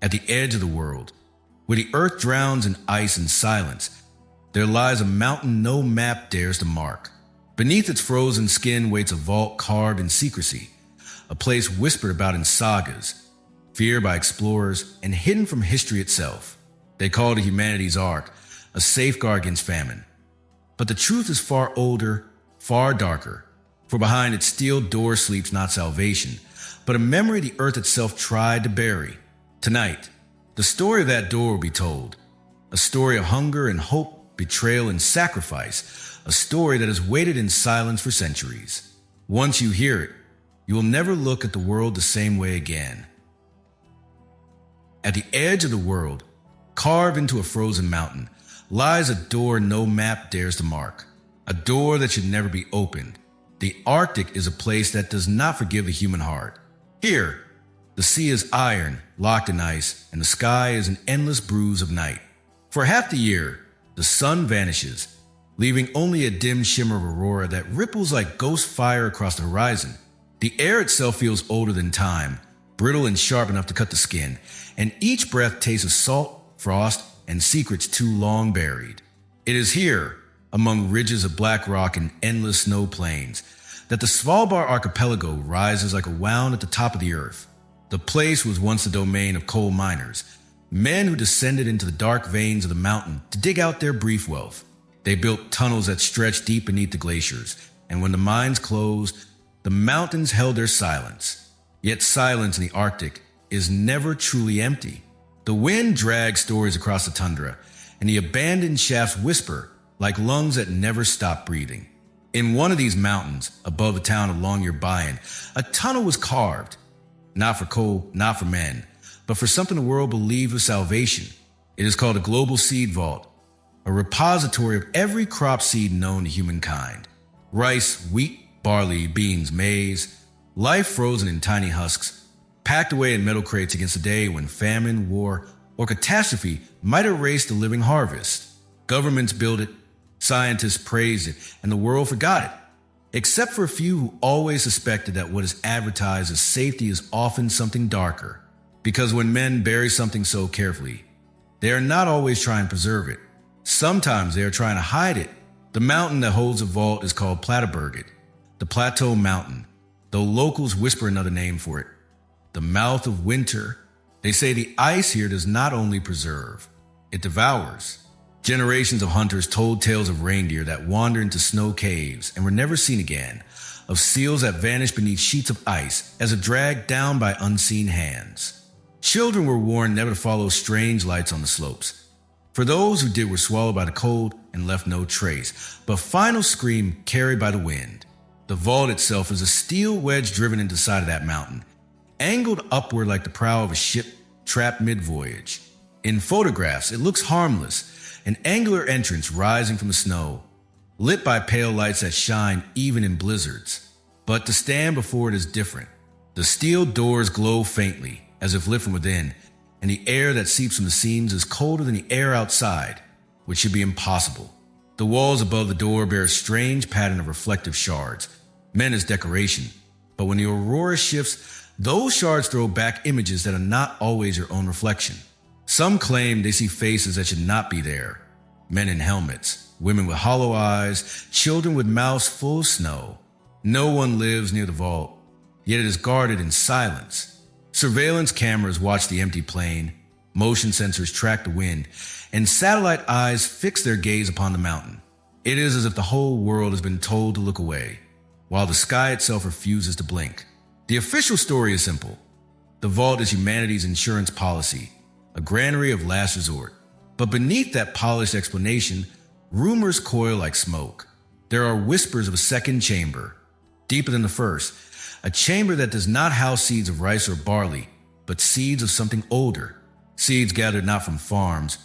At the edge of the world, where the earth drowns in ice and silence, there lies a mountain no map dares to mark. Beneath its frozen skin waits a vault carved in secrecy, a place whispered about in sagas, feared by explorers, and hidden from history itself. They call it humanity's ark, a safeguard against famine. But the truth is far older, far darker, for behind its steel door sleeps not salvation, but a memory the earth itself tried to bury. Tonight, the story of that door will be told, a story of hunger and hope, betrayal and sacrifice, a story that has waited in silence for centuries. Once you hear it, you will never look at the world the same way again. At the edge of the world, carved into a frozen mountain, lies a door no map dares to mark, a door that should never be opened. The Arctic is a place that does not forgive the human heart. Here, the sea is iron, locked in ice, and the sky is an endless bruise of night. For half the year, the sun vanishes, leaving only a dim shimmer of aurora that ripples like ghost fire across the horizon. The air itself feels older than time, brittle and sharp enough to cut the skin, and each breath tastes of salt, frost, and secrets too long buried. It is here, among ridges of black rock and endless snow plains, that the Svalbard archipelago rises like a wound at the top of the earth. The place was once the domain of coal miners, men who descended into the dark veins of the mountain to dig out their brief wealth. They built tunnels that stretched deep beneath the glaciers, and when the mines closed, the mountains held their silence. Yet silence in the Arctic is never truly empty. The wind drags stories across the tundra, and the abandoned shafts whisper like lungs that never stop breathing. In one of these mountains, above the town of Longyearbyen, a tunnel was carved, not for coal, not for men, but for something the world believed was salvation. It is called a global seed vault, a repository of every crop seed known to humankind. Rice, wheat, barley, beans, maize, life frozen in tiny husks, packed away in metal crates against the day when famine, war, or catastrophe might erase the living harvest. Governments built it, scientists praised it, and the world forgot it. Except for a few who always suspected that what is advertised as safety is often something darker. Because when men bury something so carefully, they are not always trying to preserve it. Sometimes they are trying to hide it. The mountain that holds the vault is called Plateauberget, the Plateau Mountain, though locals whisper another name for it, the mouth of winter. They say the ice here does not only preserve, it devours. Generations of hunters told tales of reindeer that wandered into snow caves and were never seen again, of seals that vanished beneath sheets of ice as if dragged down by unseen hands. Children were warned never to follow strange lights on the slopes. For those who did were swallowed by the cold and left no trace, but final scream carried by the wind. The vault itself is a steel wedge driven into the side of that mountain, angled upward like the prow of a ship trapped mid-voyage. In photographs, it looks harmless, an angular entrance rising from the snow, lit by pale lights that shine even in blizzards. But to stand before it is different. The steel doors glow faintly, as if lit from within, and the air that seeps from the seams is colder than the air outside, which should be impossible. The walls above the door bear a strange pattern of reflective shards, meant as decoration. But when the aurora shifts, those shards throw back images that are not always your own reflection. Some claim they see faces that should not be there. Men in helmets, women with hollow eyes, children with mouths full of snow. No one lives near the vault, yet it is guarded in silence. Surveillance cameras watch the empty plain, motion sensors track the wind, and satellite eyes fix their gaze upon the mountain. It is as if the whole world has been told to look away, while the sky itself refuses to blink. The official story is simple. The vault is humanity's insurance policy, a granary of last resort. But beneath that polished explanation, rumors coil like smoke. There are whispers of a second chamber, deeper than the first, a chamber that does not house seeds of rice or barley, but seeds of something older, seeds gathered not from farms,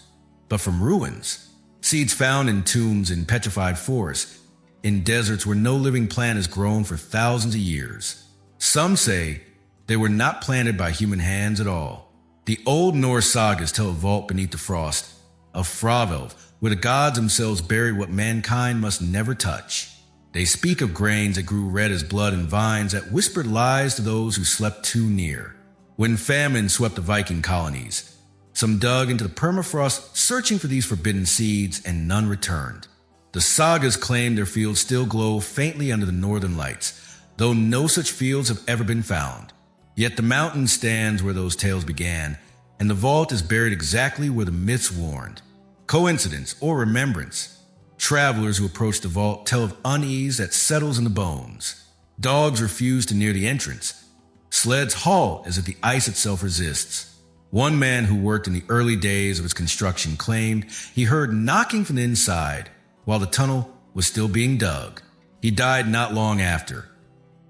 but from ruins, seeds found in tombs in petrified forests, in deserts where no living plant has grown for thousands of years. Some say they were not planted by human hands at all. The old Norse sagas tell a vault beneath the frost, a Fravelv, where the gods themselves buried what mankind must never touch. They speak of grains that grew red as blood and vines that whispered lies to those who slept too near. when famine swept the Viking colonies. Some dug into the permafrost searching for these forbidden seeds, and none returned. The sagas claim their fields still glow faintly under the northern lights, though no such fields have ever been found. Yet the mountain stands where those tales began, and the vault is buried exactly where the myths warned. Coincidence or remembrance? Travelers who approach the vault tell of unease that settles in the bones. Dogs refuse to near the entrance. Sleds halt as if the ice itself resists. One man who worked in the early days of its construction claimed he heard knocking from the inside while the tunnel was still being dug. He died not long after.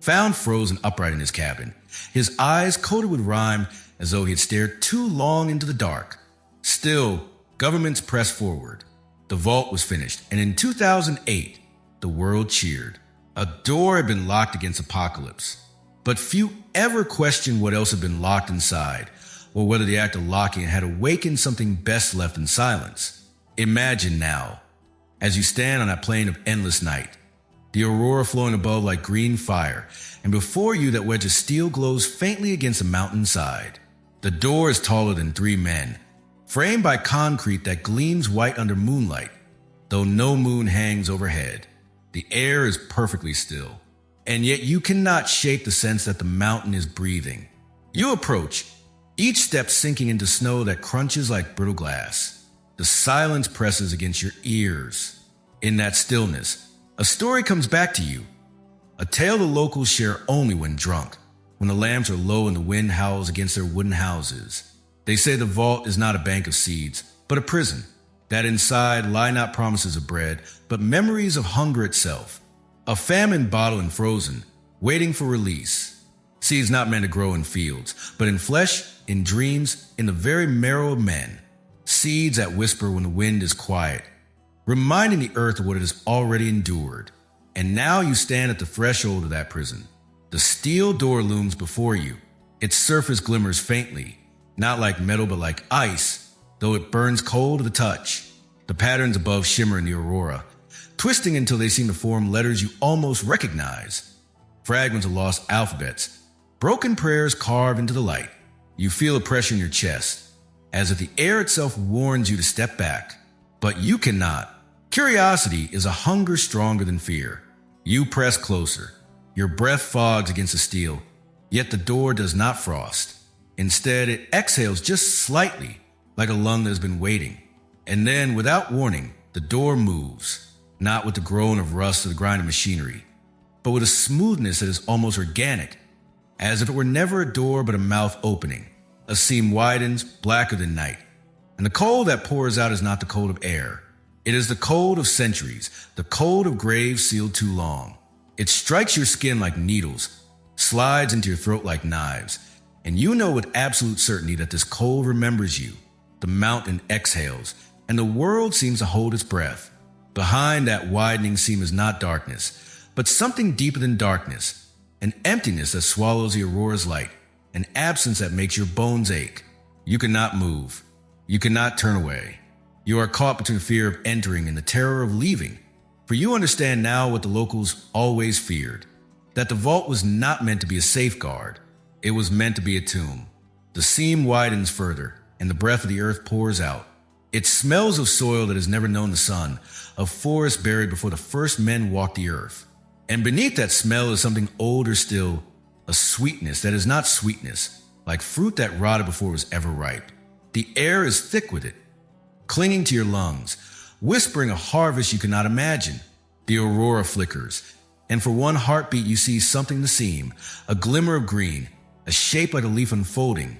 Found frozen upright in his cabin, his eyes coated with rime as though he had stared too long into the dark. Still, governments pressed forward. The vault was finished, and in 2008, the world cheered. A door had been locked against apocalypse, but few ever questioned what else had been locked inside, or whether the act of locking it had awakened something best left in silence. Imagine now, as you stand on that plain of endless night, the aurora flowing above like green fire, and before you that wedge of steel glows faintly against the mountainside. The door is taller than 3 men, framed by concrete that gleams white under moonlight, though no moon hangs overhead. The air is perfectly still, and yet you cannot shake the sense that the mountain is breathing. You approach, each step sinking into snow that crunches like brittle glass. The silence presses against your ears. In that stillness, a story comes back to you, a tale the locals share only when drunk, when the lamps are low and the wind howls against their wooden houses. They say the vault is not a bank of seeds, but a prison, that inside lie not promises of bread, but memories of hunger itself. A famine bottled and frozen, waiting for release. Seeds not meant to grow in fields, but in flesh, in dreams, in the very marrow of men. Seeds that whisper when the wind is quiet, reminding the earth of what it has already endured. And now you stand at the threshold of that prison. The steel door looms before you. Its surface glimmers faintly, not like metal but like ice, though it burns cold to the touch. The patterns above shimmer in the aurora, twisting until they seem to form letters you almost recognize. Fragments of lost alphabets, broken prayers carved into the light. You feel a pressure in your chest, as if the air itself warns you to step back. But you cannot. Curiosity is a hunger stronger than fear. You press closer. Your breath fogs against the steel, yet the door does not frost. Instead, it exhales just slightly, like a lung that has been waiting. And then, without warning, the door moves, not with the groan of rust or the grind of machinery, but with a smoothness that is almost organic, as if it were never a door but a mouth opening. A seam widens, blacker than night. And the cold that pours out is not the cold of air. It is the cold of centuries, the cold of graves sealed too long. It strikes your skin like needles, slides into your throat like knives, and you know with absolute certainty that this cold remembers you. The mountain exhales, and the world seems to hold its breath. Behind that widening seam is not darkness, but something deeper than darkness, an emptiness that swallows the aurora's light, an absence that makes your bones ache. You cannot move. You cannot turn away. You are caught between fear of entering and the terror of leaving. For you understand now what the locals always feared, that the vault was not meant to be a safeguard. It was meant to be a tomb. The seam widens further, and the breath of the earth pours out. It smells of soil that has never known the sun, of forest buried before the first men walked the earth. And beneath that smell is something older still, a sweetness that is not sweetness, like fruit that rotted before it was ever ripe. The air is thick with it, clinging to your lungs, whispering a harvest you cannot imagine. The aurora flickers, and for one heartbeat you see something to seem, a glimmer of green, a shape like a leaf unfolding,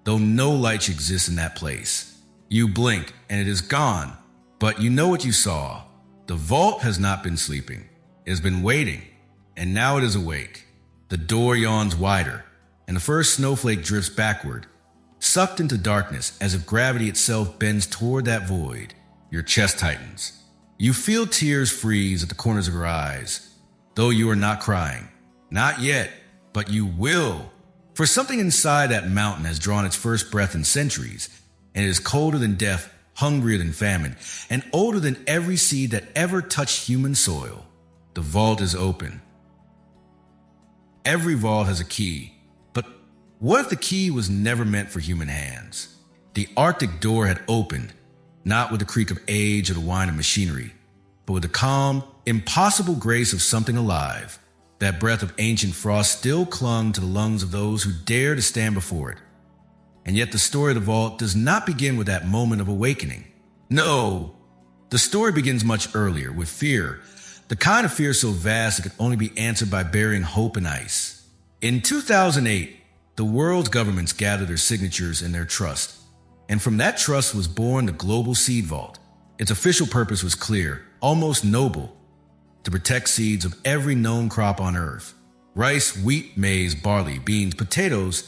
though no light exists in that place. You blink, and it is gone, but you know what you saw. The vault has not been sleeping. It has been waiting, and now it is awake. The door yawns wider, and the first snowflake drifts backward, sucked into darkness as if gravity itself bends toward that void. Your chest tightens. You feel tears freeze at the corners of your eyes, though you are not crying. Not yet, but you will. For something inside that mountain has drawn its first breath in centuries, and it is colder than death, hungrier than famine, and older than every seed that ever touched human soil. The vault is open. Every vault has a key, but What if the key was never meant for human hands? The Arctic door had opened, not with the creak of age or the whine of machinery, but with the calm, impossible grace of something alive. That breath of ancient frost still clung to the lungs of those who dared to stand before it. And yet the story of the vault does not begin with that moment of awakening. No, the story begins much earlier, with fear, the kind of fear so vast it could only be answered by burying hope in ice. In 2008, the world's governments gathered their signatures and their trust, and from that trust was born the Global Seed Vault. Its official purpose was clear, almost noble: to protect seeds of every known crop on Earth. Rice, wheat, maize, barley, beans, potatoes,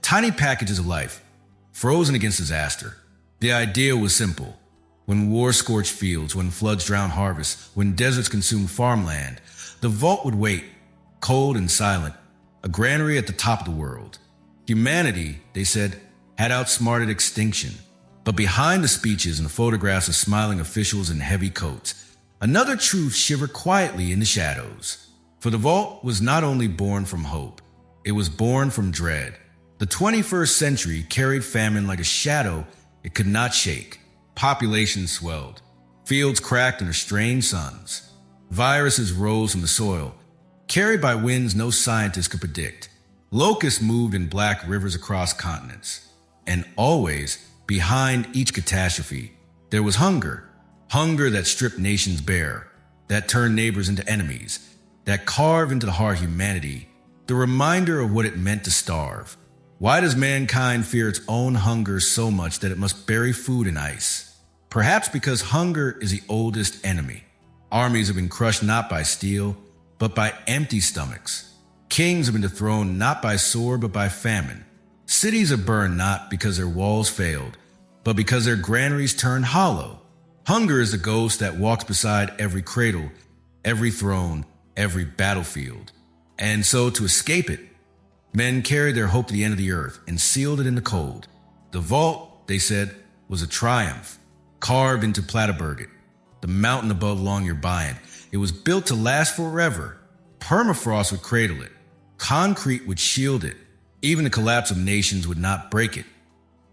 tiny packages of life, frozen against disaster. The idea was simple. When war scorched fields, when floods drowned harvests, when deserts consumed farmland, the vault would wait, cold and silent, a granary at the top of the world. Humanity, they said, had outsmarted extinction. But behind the speeches and the photographs of smiling officials in heavy coats, another truth shivered quietly in the shadows. For the vault was not only born from hope, it was born from dread. The 21st century carried famine like a shadow it could not shake. Populations swelled. Fields cracked under strange suns. Viruses rose from the soil, carried by winds no scientist could predict. Locusts moved in black rivers across continents. And always, behind each catastrophe, there was hunger. Hunger that stripped nations bare, that turned neighbors into enemies, that carved into the heart of humanity the reminder of what it meant to starve. Why does mankind fear its own hunger so much that it must bury food in ice? Perhaps because hunger is the oldest enemy. Armies have been crushed not by steel, but by empty stomachs. Kings have been dethroned not by sword, but by famine. Cities are burned not because their walls failed, but because their granaries turned hollow. Hunger is the ghost that walks beside every cradle, every throne, every battlefield. And so, to escape it, men carried their hope to the end of the earth and sealed it in the cold. The vault, they said, was a triumph, carved into Plateauberget, the mountain above Longyearbyen. It was built to last forever. Permafrost would cradle it. Concrete would shield it. Even the collapse of nations would not break it.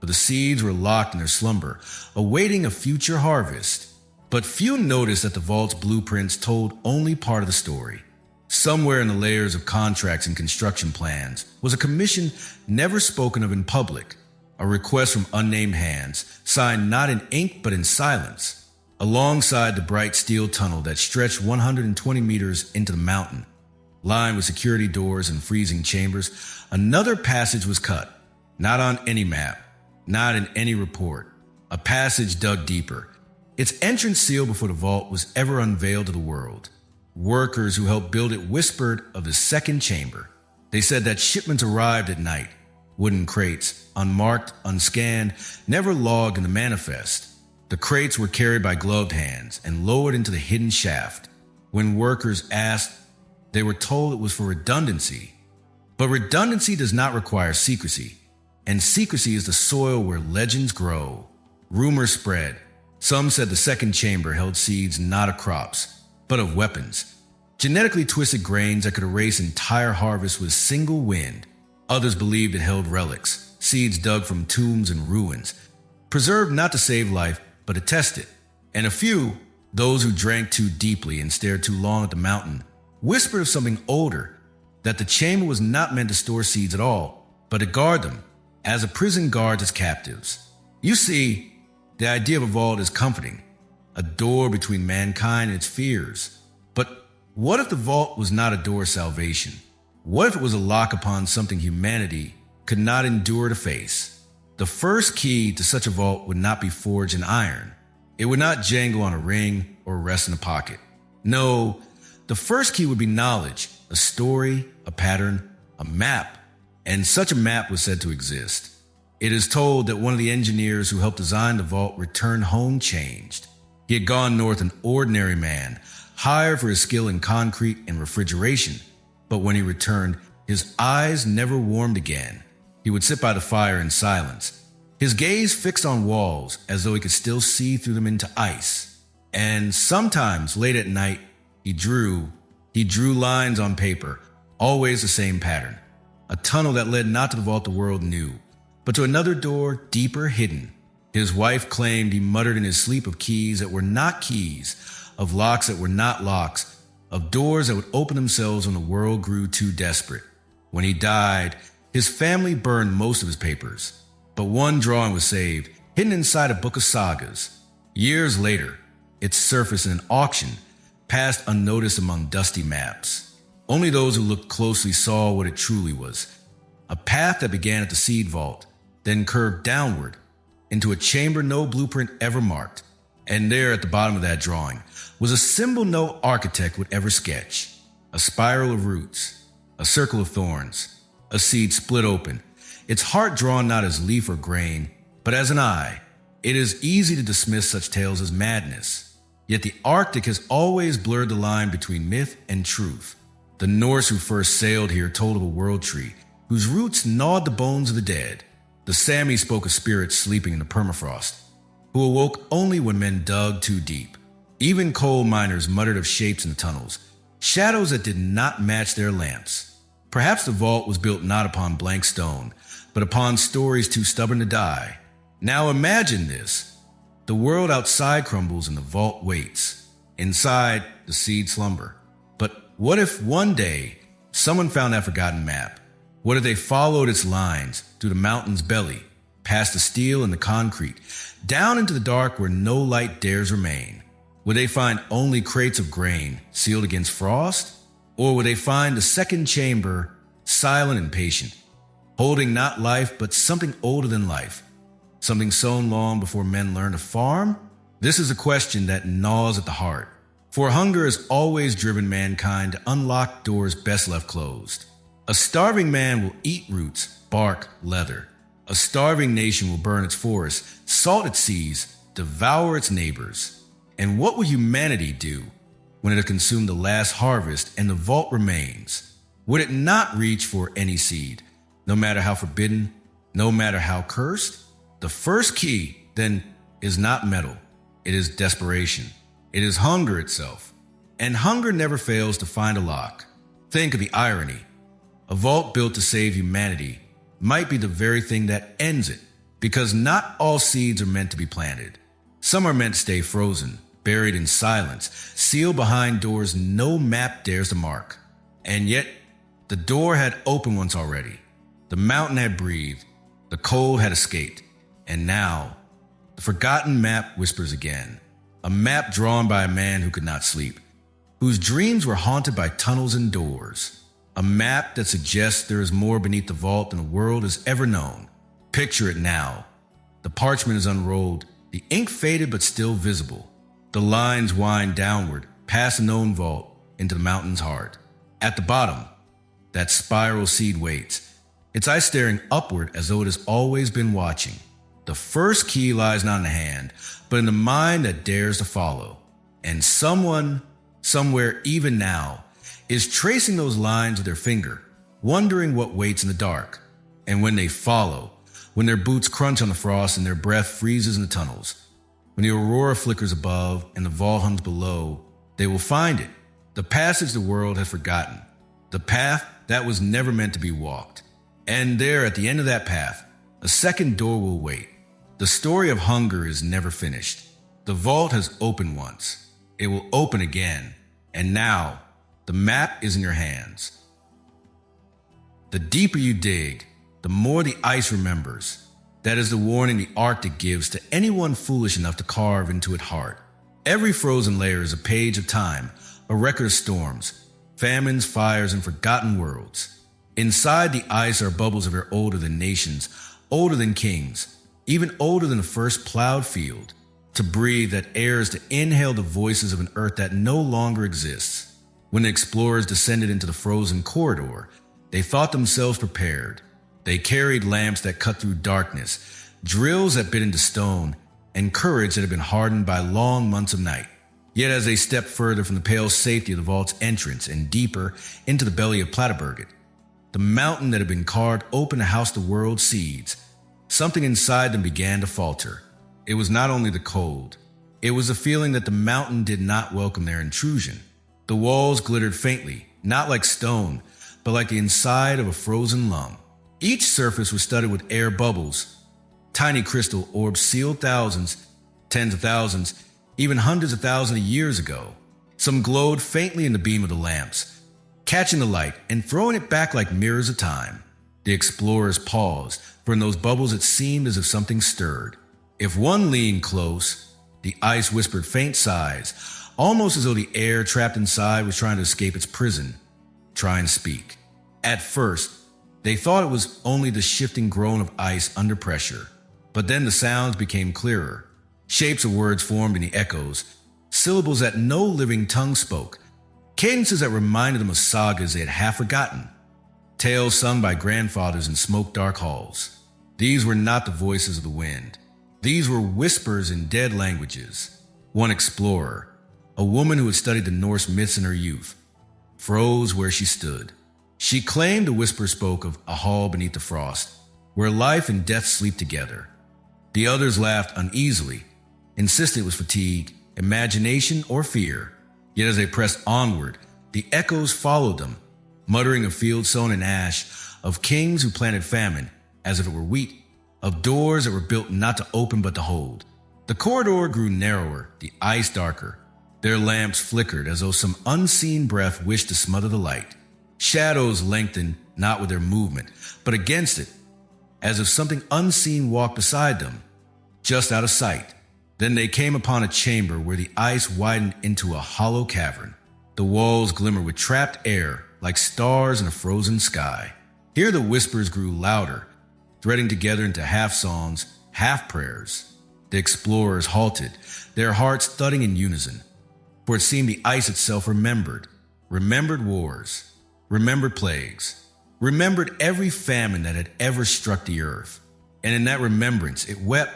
But the seeds were locked in their slumber, awaiting a future harvest. But few noticed that the vault's blueprints told only part of the story. Somewhere in the layers of contracts and construction plans was a commission never spoken of in public, a request from unnamed hands, signed not in ink but in silence. Alongside the bright steel tunnel that stretched 120 meters into the mountain, lined with security doors and freezing chambers, another passage was cut. Not on any map, not in any report. A passage dug deeper. Its entrance sealed before the vault was ever unveiled to the world. Workers who helped build it whispered of the second chamber. They said that shipments arrived at night, wooden crates, unmarked, unscanned, never logged in the manifest. The crates were carried by gloved hands and lowered into the hidden shaft. When workers asked, they were told it was for redundancy. But redundancy does not require secrecy, and secrecy is the soil where legends grow. Rumors spread. Some said the second chamber held seeds not of crops, but of weapons. Genetically twisted grains that could erase entire harvests with a single wind. Others believed it held relics, seeds dug from tombs and ruins, preserved not to save life, but to test it. And a few, those who drank too deeply and stared too long at the mountain, whispered of something older, that the chamber was not meant to store seeds at all, but to guard them, as a prison guards its captives. You see, the idea of a vault is comforting, a door between mankind and its fears. But what if the vault was not a door of salvation? What if it was a lock upon something humanity could not endure to face? The first key to such a vault would not be forged in iron. It would not jangle on a ring or rest in a pocket. No, the first key would be knowledge, a story, a pattern, a map. And such a map was said to exist. It is told that one of the engineers who helped design the vault returned home changed. He had gone north an ordinary man, hired for his skill in concrete and refrigeration. But when he returned, his eyes never warmed again. He would sit by the fire in silence, his gaze fixed on walls as though he could still see through them into ice. And sometimes, late at night, he drew lines on paper, always the same pattern. A tunnel that led not to the vault the world knew, but to another door deeper hidden. His wife claimed he muttered in his sleep of keys that were not keys, of locks that were not locks, of doors that would open themselves when the world grew too desperate. When he died, his family burned most of his papers, but one drawing was saved, hidden inside a book of sagas. Years later, it surfaced in an auction, passed unnoticed among dusty maps. Only those who looked closely saw what it truly was. A path that began at the seed vault, then curved downward into a chamber no blueprint ever marked. And there at the bottom of that drawing was a symbol no architect would ever sketch. A spiral of roots, a circle of thorns, a seed split open, its heart drawn not as leaf or grain, but as an eye. It is easy to dismiss such tales as madness. Yet the Arctic has always blurred the line between myth and truth. The Norse who first sailed here told of a world tree whose roots gnawed the bones of the dead. The Sami spoke of spirits sleeping in the permafrost, who awoke only when men dug too deep. Even coal miners muttered of shapes in the tunnels, shadows that did not match their lamps. Perhaps the vault was built not upon blank stone, but upon stories too stubborn to die. Now imagine this. The world outside crumbles and the vault waits. Inside, the seed slumber. But what if one day someone found that forgotten map? What if they followed its lines through the mountain's belly, past the steel and the concrete, down into the dark where no light dares remain? Would they find only crates of grain sealed against frost? Or would they find the second chamber, silent and patient, holding not life but something older than life? Something sown long before men learned to farm? This is a question that gnaws at the heart. For hunger has always driven mankind to unlock doors best left closed. A starving man will eat roots, bark, leather. A starving nation will burn its forests, salt its seas, devour its neighbors. And what will humanity do when it has consumed the last harvest and the vault remains? Would it not reach for any seed, no matter how forbidden, no matter how cursed? The first key, then, is not metal. It is desperation. It is hunger itself. And hunger never fails to find a lock. Think of the irony. A vault built to save humanity might be the very thing that ends it, because not all seeds are meant to be planted. Some are meant to stay frozen, buried in silence, sealed behind doors no map dares to mark. And yet, the door had opened once already. The mountain had breathed. The cold had escaped. And now, the forgotten map whispers again. A map drawn by a man who could not sleep, whose dreams were haunted by tunnels and doors. A map that suggests there is more beneath the vault than the world has ever known. Picture it now. The parchment is unrolled, the ink faded but still visible. The lines wind downward, past the known vault, into the mountain's heart. At the bottom, that spiral seed waits, its eyes staring upward as though it has always been watching. The first key lies not in the hand, but in the mind that dares to follow. And someone, somewhere even now, is tracing those lines with their finger, wondering what waits in the dark. And when they follow, when their boots crunch on the frost and their breath freezes in the tunnels, when the aurora flickers above and the vault hums below, they will find it, the passage the world has forgotten, the path that was never meant to be walked. And there at the end of that path, a second door will wait. The story of hunger is never finished. The vault has opened once. It will open again. And now, the map is in your hands. The deeper you dig, the more the ice remembers. That is the warning the Arctic gives to anyone foolish enough to carve into its heart. Every frozen layer is a page of time, a record of storms, famines, fires, and forgotten worlds. Inside the ice are bubbles of air older than nations, older than kings, even older than the first plowed field. To breathe that air is to inhale the voices of an earth that no longer exists. When the explorers descended into the frozen corridor, they thought themselves prepared. They carried lamps that cut through darkness, drills that bit into stone, and courage that had been hardened by long months of night. Yet as they stepped further from the pale safety of the vault's entrance and deeper into the belly of Plateberget, the mountain that had been carved open to house the world's seeds, something inside them began to falter. It was not only the cold. It was the feeling that the mountain did not welcome their intrusion. The walls glittered faintly, not like stone, but like the inside of a frozen lung. Each surface was studded with air bubbles, tiny crystal orbs sealed thousands, tens of thousands, even hundreds of thousands of years ago. Some glowed faintly in the beam of the lamps, catching the light and throwing it back like mirrors of time. The explorers paused, for in those bubbles it seemed as if something stirred. If one leaned close, the ice whispered faint sighs, almost as though the air trapped inside was trying to escape its prison, try and speak. At first, they thought it was only the shifting groan of ice under pressure, but then the sounds became clearer. Shapes of words formed in the echoes, syllables that no living tongue spoke, cadences that reminded them of sagas they had half forgotten, tales sung by grandfathers in smoke-dark halls. These were not the voices of the wind. These were whispers in dead languages. One explorer, a woman who had studied the Norse myths in her youth, froze where she stood. She claimed the whisper spoke of a hall beneath the frost, where life and death sleep together. The others laughed uneasily, insisted it was fatigue, imagination, or fear. Yet as they pressed onward, the echoes followed them, muttering of fields sown in ash, of kings who planted famine, as if it were wheat, of doors that were built not to open but to hold. The corridor grew narrower, the ice darker. Their lamps flickered as though some unseen breath wished to smother the light. Shadows lengthened not with their movement, but against it, as if something unseen walked beside them, just out of sight. Then they came upon a chamber where the ice widened into a hollow cavern. The walls glimmered with trapped air, like stars in a frozen sky. Here the whispers grew louder, threading together into half-songs, half-prayers. The explorers halted, their hearts thudding in unison, for it seemed the ice itself remembered wars, remembered plagues, remembered every famine that had ever struck the earth. And in that remembrance it wept,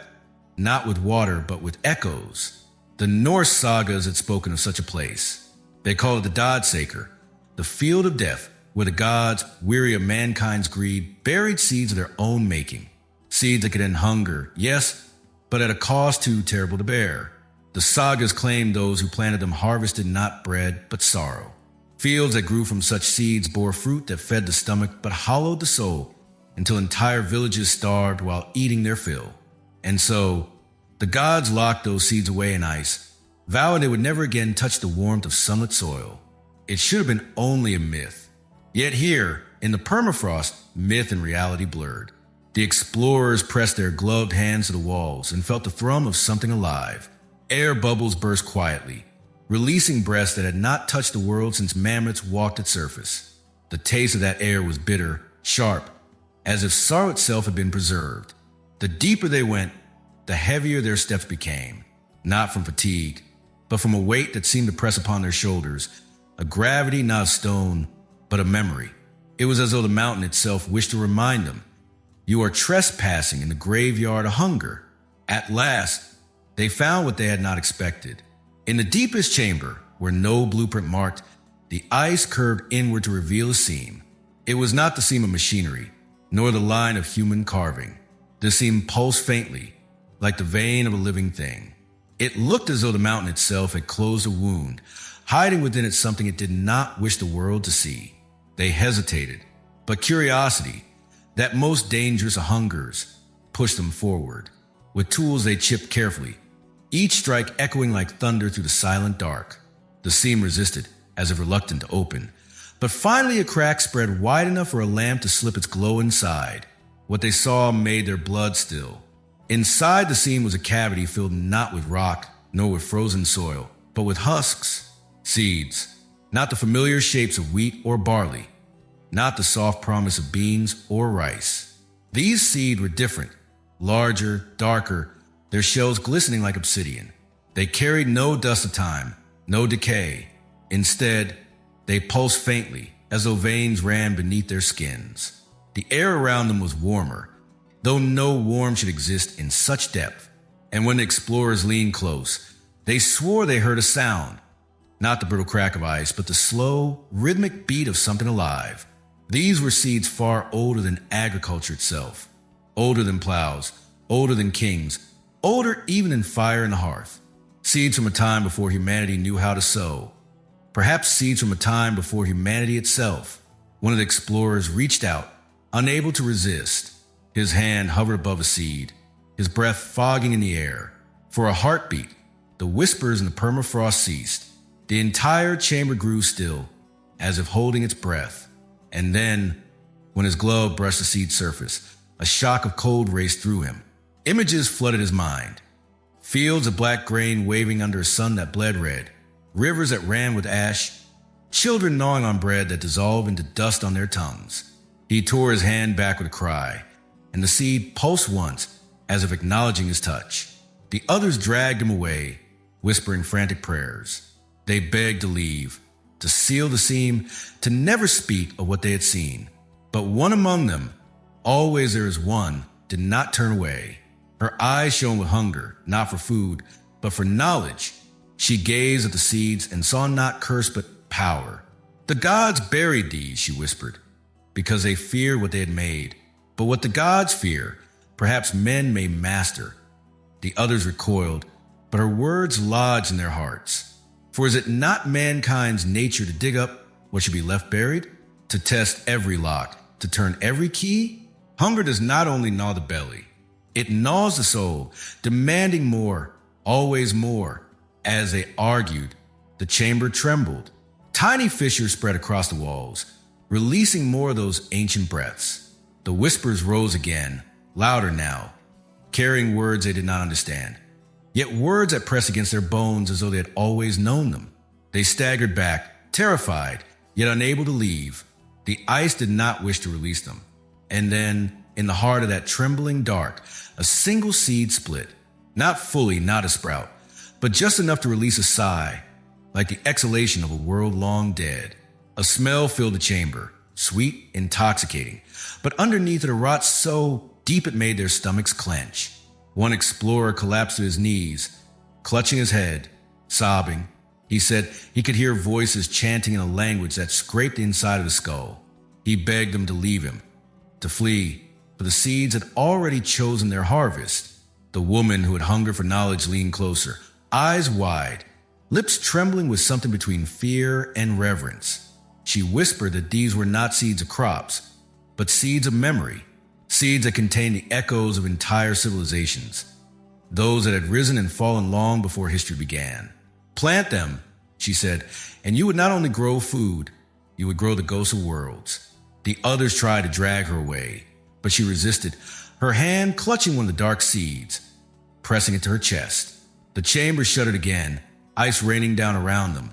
not with water, but with echoes. The Norse sagas had spoken of such a place. They called it the Dodsaker, the field of death, where the gods, weary of mankind's greed, buried seeds of their own making. Seeds that could end hunger, yes, but at a cost too terrible to bear. The sagas claimed those who planted them harvested not bread, but sorrow. Fields that grew from such seeds bore fruit that fed the stomach, but hollowed the soul, until entire villages starved while eating their fill. And so, the gods locked those seeds away in ice, vowing they would never again touch the warmth of sunlit soil. It should have been only a myth. Yet here, in the permafrost, myth and reality blurred. The explorers pressed their gloved hands to the walls and felt the thrum of something alive. Air bubbles burst quietly, releasing breaths that had not touched the world since mammoths walked its surface. The taste of that air was bitter, sharp, as if sorrow itself had been preserved. The deeper they went, the heavier their steps became, not from fatigue, but from a weight that seemed to press upon their shoulders, a gravity not of stone, but a memory. It was as though the mountain itself wished to remind them, you are trespassing in the graveyard of hunger. At last, they found what they had not expected. In the deepest chamber, where no blueprint marked, the ice curved inward to reveal a seam. It was not the seam of machinery, nor the line of human carving. The seam pulsed faintly, like the vein of a living thing. It looked as though the mountain itself had closed a wound, hiding within it something it did not wish the world to see. They hesitated, but curiosity, that most dangerous of hungers, pushed them forward. With tools they chipped carefully, each strike echoing like thunder through the silent dark. The seam resisted, as if reluctant to open, but finally a crack spread wide enough for a lamp to slip its glow inside. What they saw made their blood still. Inside the seam was a cavity filled not with rock, nor with frozen soil, but with husks, seeds, not the familiar shapes of wheat or barley, not the soft promise of beans or rice. These seeds were different, larger, darker, their shells glistening like obsidian. They carried no dust of time, no decay. Instead, they pulsed faintly, as though veins ran beneath their skins. The air around them was warmer, though no warmth should exist in such depth. And when the explorers leaned close, they swore they heard a sound, not the brittle crack of ice, but the slow, rhythmic beat of something alive. These were seeds far older than agriculture itself, older than plows, older than kings, older even than fire and the hearth. Seeds from a time before humanity knew how to sow. Perhaps seeds from a time before humanity itself. One of the explorers reached out, unable to resist. His hand hovered above a seed, his breath fogging in the air. For a heartbeat, the whispers in the permafrost ceased. The entire chamber grew still, as if holding its breath. And then, when his glove brushed the seed's surface, a shock of cold raced through him. Images flooded his mind. Fields of black grain waving under a sun that bled red, rivers that ran with ash, children gnawing on bread that dissolved into dust on their tongues. He tore his hand back with a cry, and the seed pulsed once, as if acknowledging his touch. The others dragged him away, whispering frantic prayers. They begged to leave, to seal the seam, to never speak of what they had seen. But one among them, always there is one, did not turn away. Her eyes shone with hunger, not for food, but for knowledge. She gazed at the seeds and saw not curse but power. The gods buried these, she whispered, because they feared what they had made. But what the gods fear, perhaps men may master. The others recoiled, but her words lodged in their hearts. For is it not mankind's nature to dig up what should be left buried? To test every lock, to turn every key? Hunger does not only gnaw the belly, it gnaws the soul, demanding more, always more. As they argued, the chamber trembled. Tiny fissures spread across the walls, releasing more of those ancient breaths. The whispers rose again, louder now, carrying words they did not understand, yet words that pressed against their bones as though they had always known them. They staggered back, terrified, yet unable to leave. The ice did not wish to release them. And then, in the heart of that trembling dark, a single seed split. Not fully, not a sprout, but just enough to release a sigh, like the exhalation of a world long dead. A smell filled the chamber, sweet, intoxicating, but underneath it a rot so deep it made their stomachs clench. One explorer collapsed to his knees, clutching his head, sobbing. He said he could hear voices chanting in a language that scraped the inside of his skull. He begged them to leave him, to flee, for the seeds had already chosen their harvest. The woman who had hungered for knowledge leaned closer, eyes wide, lips trembling with something between fear and reverence. She whispered that these were not seeds of crops, but seeds of memory, seeds that contained the echoes of entire civilizations, those that had risen and fallen long before history began. Plant them, she said, and you would not only grow food, you would grow the ghosts of worlds. The others tried to drag her away, but she resisted, her hand clutching one of the dark seeds, pressing it to her chest. The chamber shuddered again, ice raining down around them.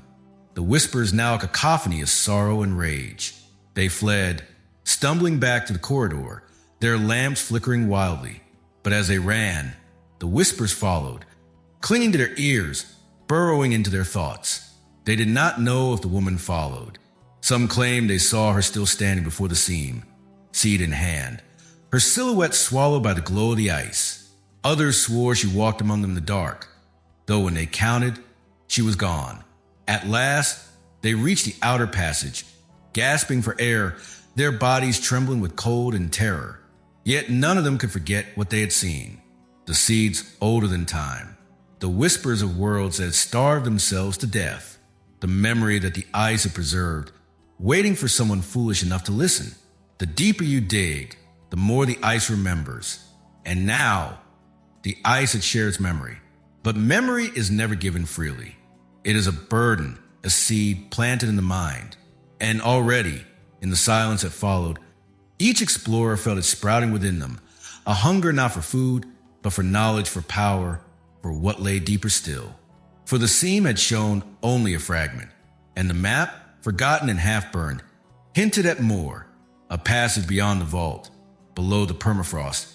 The whispers now a cacophony of sorrow and rage. They fled, stumbling back to the corridor, their lamps flickering wildly. But as they ran, the whispers followed, clinging to their ears, burrowing into their thoughts. They did not know if the woman followed. Some claimed they saw her still standing before the seam, seed in hand, her silhouette swallowed by the glow of the ice. Others swore she walked among them in the dark, though when they counted, she was gone. At last, they reached the outer passage, gasping for air, their bodies trembling with cold and terror. Yet none of them could forget what they had seen. The seeds older than time, the whispers of worlds that had starved themselves to death, the memory that the ice had preserved, waiting for someone foolish enough to listen. The deeper you dig, the more the ice remembers. And now, the ice had shared its memory. But memory is never given freely. It is a burden, a seed planted in the mind. And already, in the silence that followed, each explorer felt it sprouting within them, a hunger not for food, but for knowledge, for power, for what lay deeper still. For the seam had shown only a fragment, and the map, forgotten and half-burned, hinted at more, a passage beyond the vault, below the permafrost,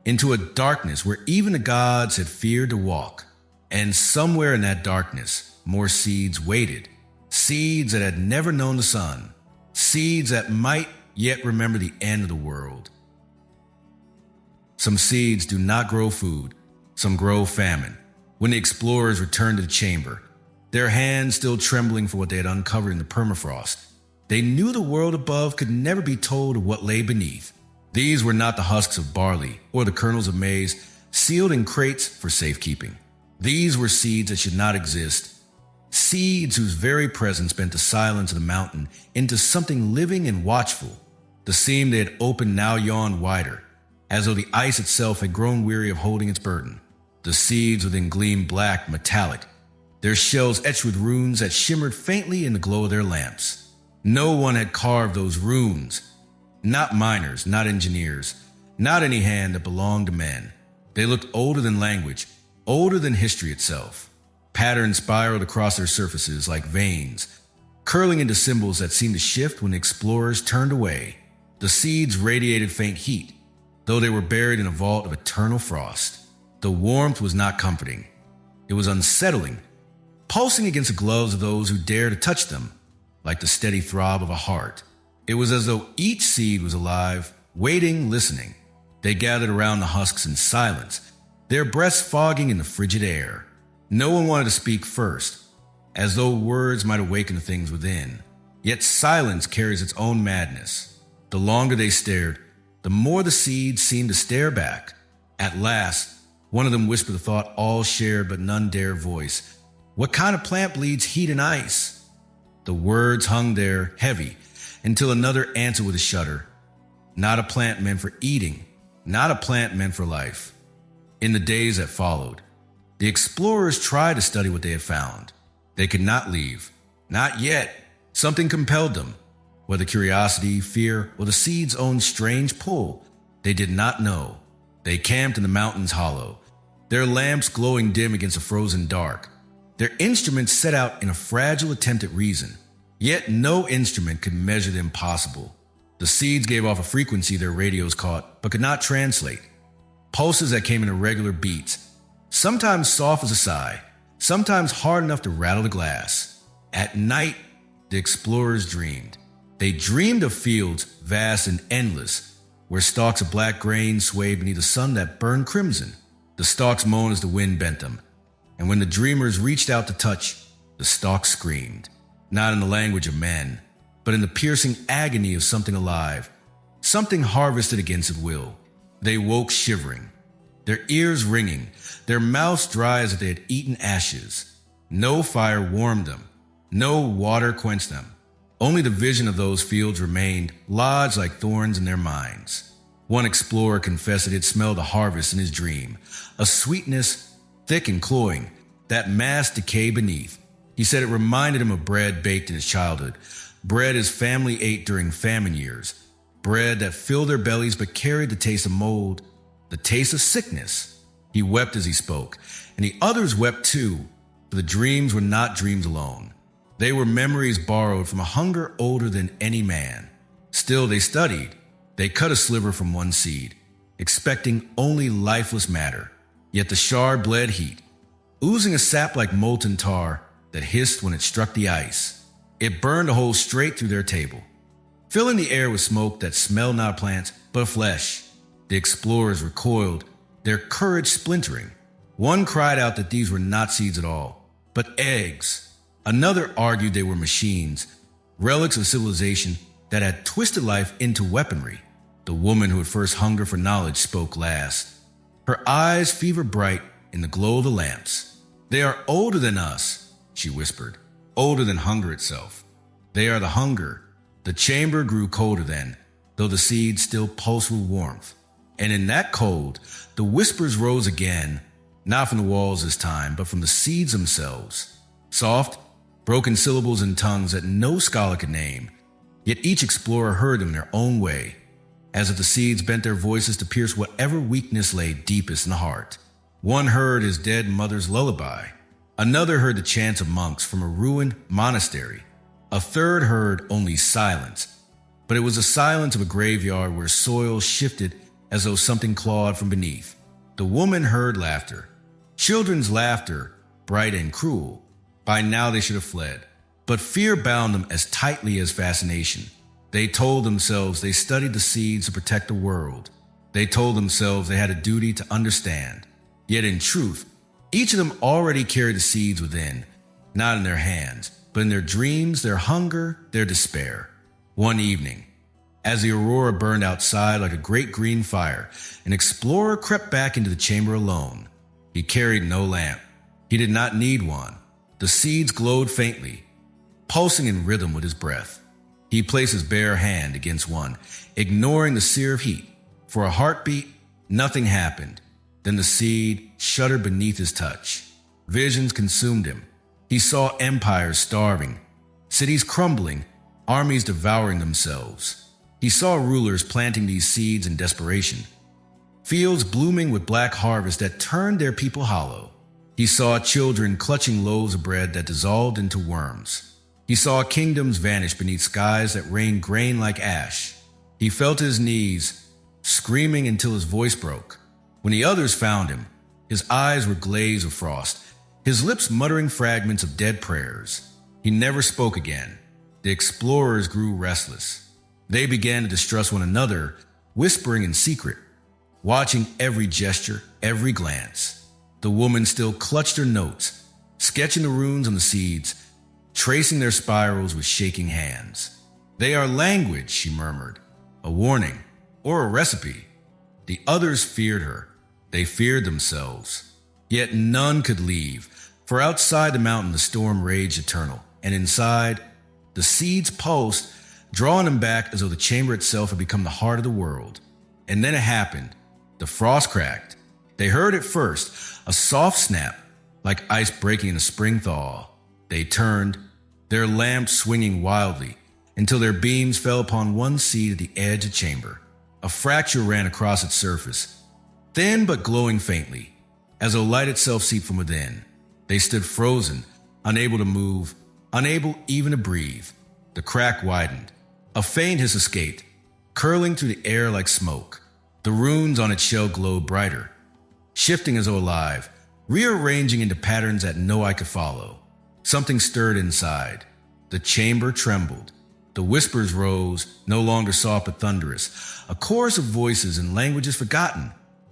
into a darkness where even the gods had feared to walk. And somewhere in that darkness, more seeds waited, seeds that had never known the sun, seeds that might yet remember the end of the world. Some seeds do not grow food, some grow famine. When the explorers returned to the chamber, their hands still trembling for what they had uncovered in the permafrost, they knew the world above could never be told of what lay beneath. These were not the husks of barley or the kernels of maize sealed in crates for safekeeping. These were seeds that should not exist, Seeds whose very presence bent the silence of the mountain into something living and watchful. The seam they had opened now yawned wider, as though the ice itself had grown weary of holding its burden. The seeds within gleamed black, metallic, their shells etched with runes that shimmered faintly in the glow of their lamps. No one had carved those runes. Not miners, not engineers, not any hand that belonged to men. They looked older than language, older than history itself. Patterns spiraled across their surfaces like veins, curling into symbols that seemed to shift when the explorers turned away. The seeds radiated faint heat, though they were buried in a vault of eternal frost. The warmth was not comforting. It was unsettling, pulsing against the gloves of those who dared to touch them, like the steady throb of a heart. It was as though each seed was alive, waiting, listening. They gathered around the husks in silence, their breaths fogging in the frigid air. No one wanted to speak first, as though words might awaken the things within. Yet silence carries its own madness. The longer they stared, the more the seeds seemed to stare back. At last, one of them whispered the thought all shared but none dare voice. What kind of plant bleeds heat and ice? The words hung there, heavy, until another answered with a shudder. Not a plant meant for eating, not a plant meant for life. In the days that followed, the explorers tried to study what they had found. They could not leave. Not yet. Something compelled them. Whether curiosity, fear, or the seed's own strange pull, they did not know. They camped in the mountain's hollow, their lamps glowing dim against a frozen dark, their instruments set out in a fragile attempt at reason. Yet no instrument could measure the impossible. The seeds gave off a frequency their radios caught, but could not translate. Pulses that came in irregular beats, sometimes soft as a sigh, sometimes hard enough to rattle the glass. At night, the explorers dreamed. They dreamed of fields vast and endless, where stalks of black grain swayed beneath a sun that burned crimson. The stalks moaned as the wind bent them, and when the dreamers reached out to touch, the stalks screamed, not in the language of men, but in the piercing agony of something alive, something harvested against its will. They woke shivering, their ears ringing, their mouths dry as if they had eaten ashes. No fire warmed them, no water quenched them. Only the vision of those fields remained, lodged like thorns in their minds. One explorer confessed that he had smelled the harvest in his dream, a sweetness, thick and cloying, that masked decay beneath. He said it reminded him of bread baked in his childhood, bread his family ate during famine years, bread that filled their bellies but carried the taste of mold, the taste of sickness. He wept as he spoke, and the others wept too, for the dreams were not dreams alone. They were memories borrowed from a hunger older than any man. Still they studied. They cut a sliver from one seed, expecting only lifeless matter. Yet the shard bled heat, oozing a sap like molten tar that hissed when it struck the ice. It burned a hole straight through their table, filling the air with smoke that smelled not of plants, but of flesh. The explorers recoiled, their courage splintering. One cried out that these were not seeds at all, but eggs. Another argued they were machines, relics of civilization that had twisted life into weaponry. The woman who had first hungered for knowledge spoke last, her eyes fever bright in the glow of the lamps. They are older than us, she whispered, older than hunger itself. They are the hunger. The chamber grew colder then, though the seeds still pulsed with warmth. And in that cold, the whispers rose again, not from the walls this time, but from the seeds themselves. Soft, broken syllables and tongues that no scholar could name, yet each explorer heard them in their own way, as if the seeds bent their voices to pierce whatever weakness lay deepest in the heart. One heard his dead mother's lullaby. Another heard the chants of monks from a ruined monastery. A third heard only silence, but it was the silence of a graveyard where soil shifted as though something clawed from beneath. The woman heard laughter, children's laughter, bright and cruel. By now they should have fled, but fear bound them as tightly as fascination. They told themselves they studied the seeds to protect the world. They told themselves they had a duty to understand. Yet in truth, each of them already carried the seeds within, not in their hands, but in their dreams, their hunger, their despair. One evening, as the aurora burned outside like a great green fire, an explorer crept back into the chamber alone. He carried no lamp. He did not need one. The seeds glowed faintly, pulsing in rhythm with his breath. He placed his bare hand against one, ignoring the sear of heat. For a heartbeat, nothing happened. Then the seed shuddered beneath his touch. Visions consumed him. He saw empires starving, cities crumbling, armies devouring themselves. He saw rulers planting these seeds in desperation, fields blooming with black harvests that turned their people hollow. He saw children clutching loaves of bread that dissolved into worms. He saw kingdoms vanish beneath skies that rained grain like ash. He fell to his knees, screaming until his voice broke. When the others found him, his eyes were glazed with frost, his lips muttering fragments of dead prayers. He never spoke again. The explorers grew restless. They began to distrust one another, whispering in secret, watching every gesture, every glance. The woman still clutched her notes, sketching the runes on the seeds, tracing their spirals with shaking hands. "They are language," she murmured, "a warning, or a recipe." The others feared her. They feared themselves. Yet none could leave, for outside the mountain the storm raged eternal, and inside, the seeds pulsed, drawing them back as though the chamber itself had become the heart of the world. And then it happened. The frost cracked. They heard it first, a soft snap, like ice breaking in a spring thaw. They turned, their lamps swinging wildly, until their beams fell upon one seed at the edge of the chamber. A fracture ran across its surface, thin but glowing faintly, as though light itself seeped from within. They stood frozen, unable to move, unable even to breathe. The crack widened. A faint hiss escaped, curling through the air like smoke. The runes on its shell glowed brighter, shifting as though alive, rearranging into patterns that no eye could follow. Something stirred inside. The chamber trembled. The whispers rose, no longer soft but thunderous, a chorus of voices in languages forgotten,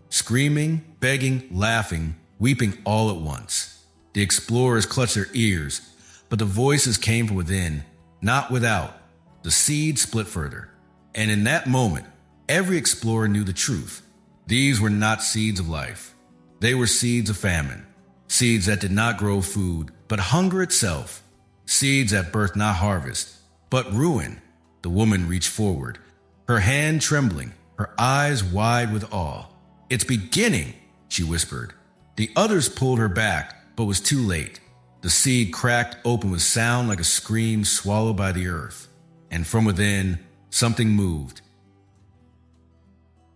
screaming, begging, laughing, weeping all at once. The explorers clutched their ears, but the voices came from within, not without. The seed split further, and in that moment, every explorer knew the truth. These were not seeds of life. They were seeds of famine, seeds that did not grow food, but hunger itself, seeds that birthed not harvest, but ruin. The woman reached forward, her hand trembling, her eyes wide with awe. "It's beginning," she whispered. The others pulled her back, but was too late. The seed cracked open with sound like a scream swallowed by the earth, and from within, something moved.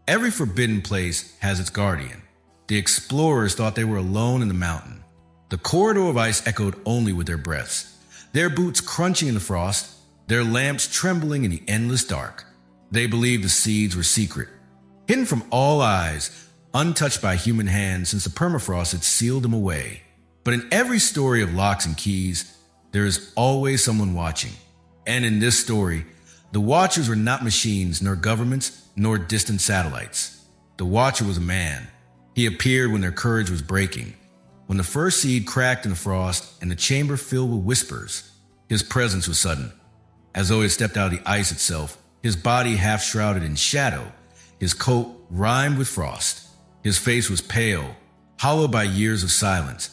Every forbidden place has its guardian. The explorers thought they were alone in the mountain. The corridor of ice echoed only with their breaths, their boots crunching in the frost, their lamps trembling in the endless dark. They believed the seeds were secret, hidden from all eyes, untouched by human hands since the permafrost had sealed them away. But in every story of locks and keys, there is always someone watching. And in this story, the watchers were not machines, nor governments, nor distant satellites. The watcher was a man. He appeared when their courage was breaking, when the first seed cracked in the frost and the chamber filled with whispers. His presence was sudden, as though he had stepped out of the ice itself, his body half shrouded in shadow, his coat rimed with frost. His face was pale, hollowed by years of silence.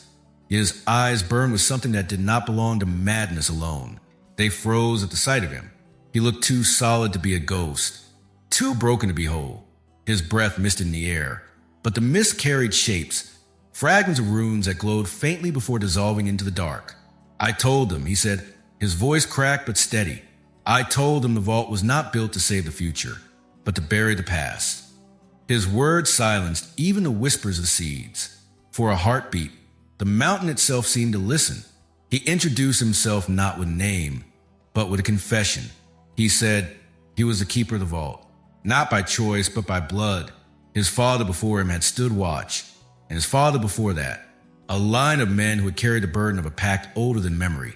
His eyes burned with something that did not belong to madness alone. They froze at the sight of him. He looked too solid to be a ghost, too broken to be whole. His breath misted in the air, but the mist carried shapes, fragments of runes that glowed faintly before dissolving into the dark. "I told them," he said, his voice cracked but steady. "I told them the vault was not built to save the future, but to bury the past." His words silenced even the whispers of the seeds. For a heartbeat, the mountain itself seemed to listen. He introduced himself not with name, but with a confession. He said he was the keeper of the vault, not by choice, but by blood. His father before him had stood watch, and his father before that, a line of men who had carried the burden of a pact older than memory,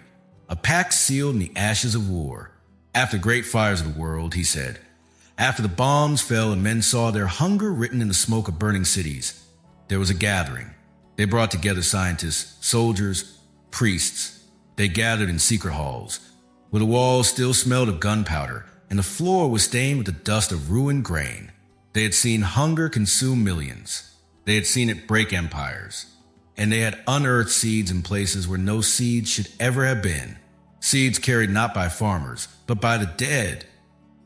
a pact sealed in the ashes of war. After great fires of the world, he said, after the bombs fell and men saw their hunger written in the smoke of burning cities, there was a gathering. They brought together scientists, soldiers, priests. They gathered in secret halls, where the walls still smelled of gunpowder and the floor was stained with the dust of ruined grain. They had seen hunger consume millions. They had seen it break empires. and they had unearthed seeds in places where no seeds should ever have been. Seeds carried not by farmers, but by the dead.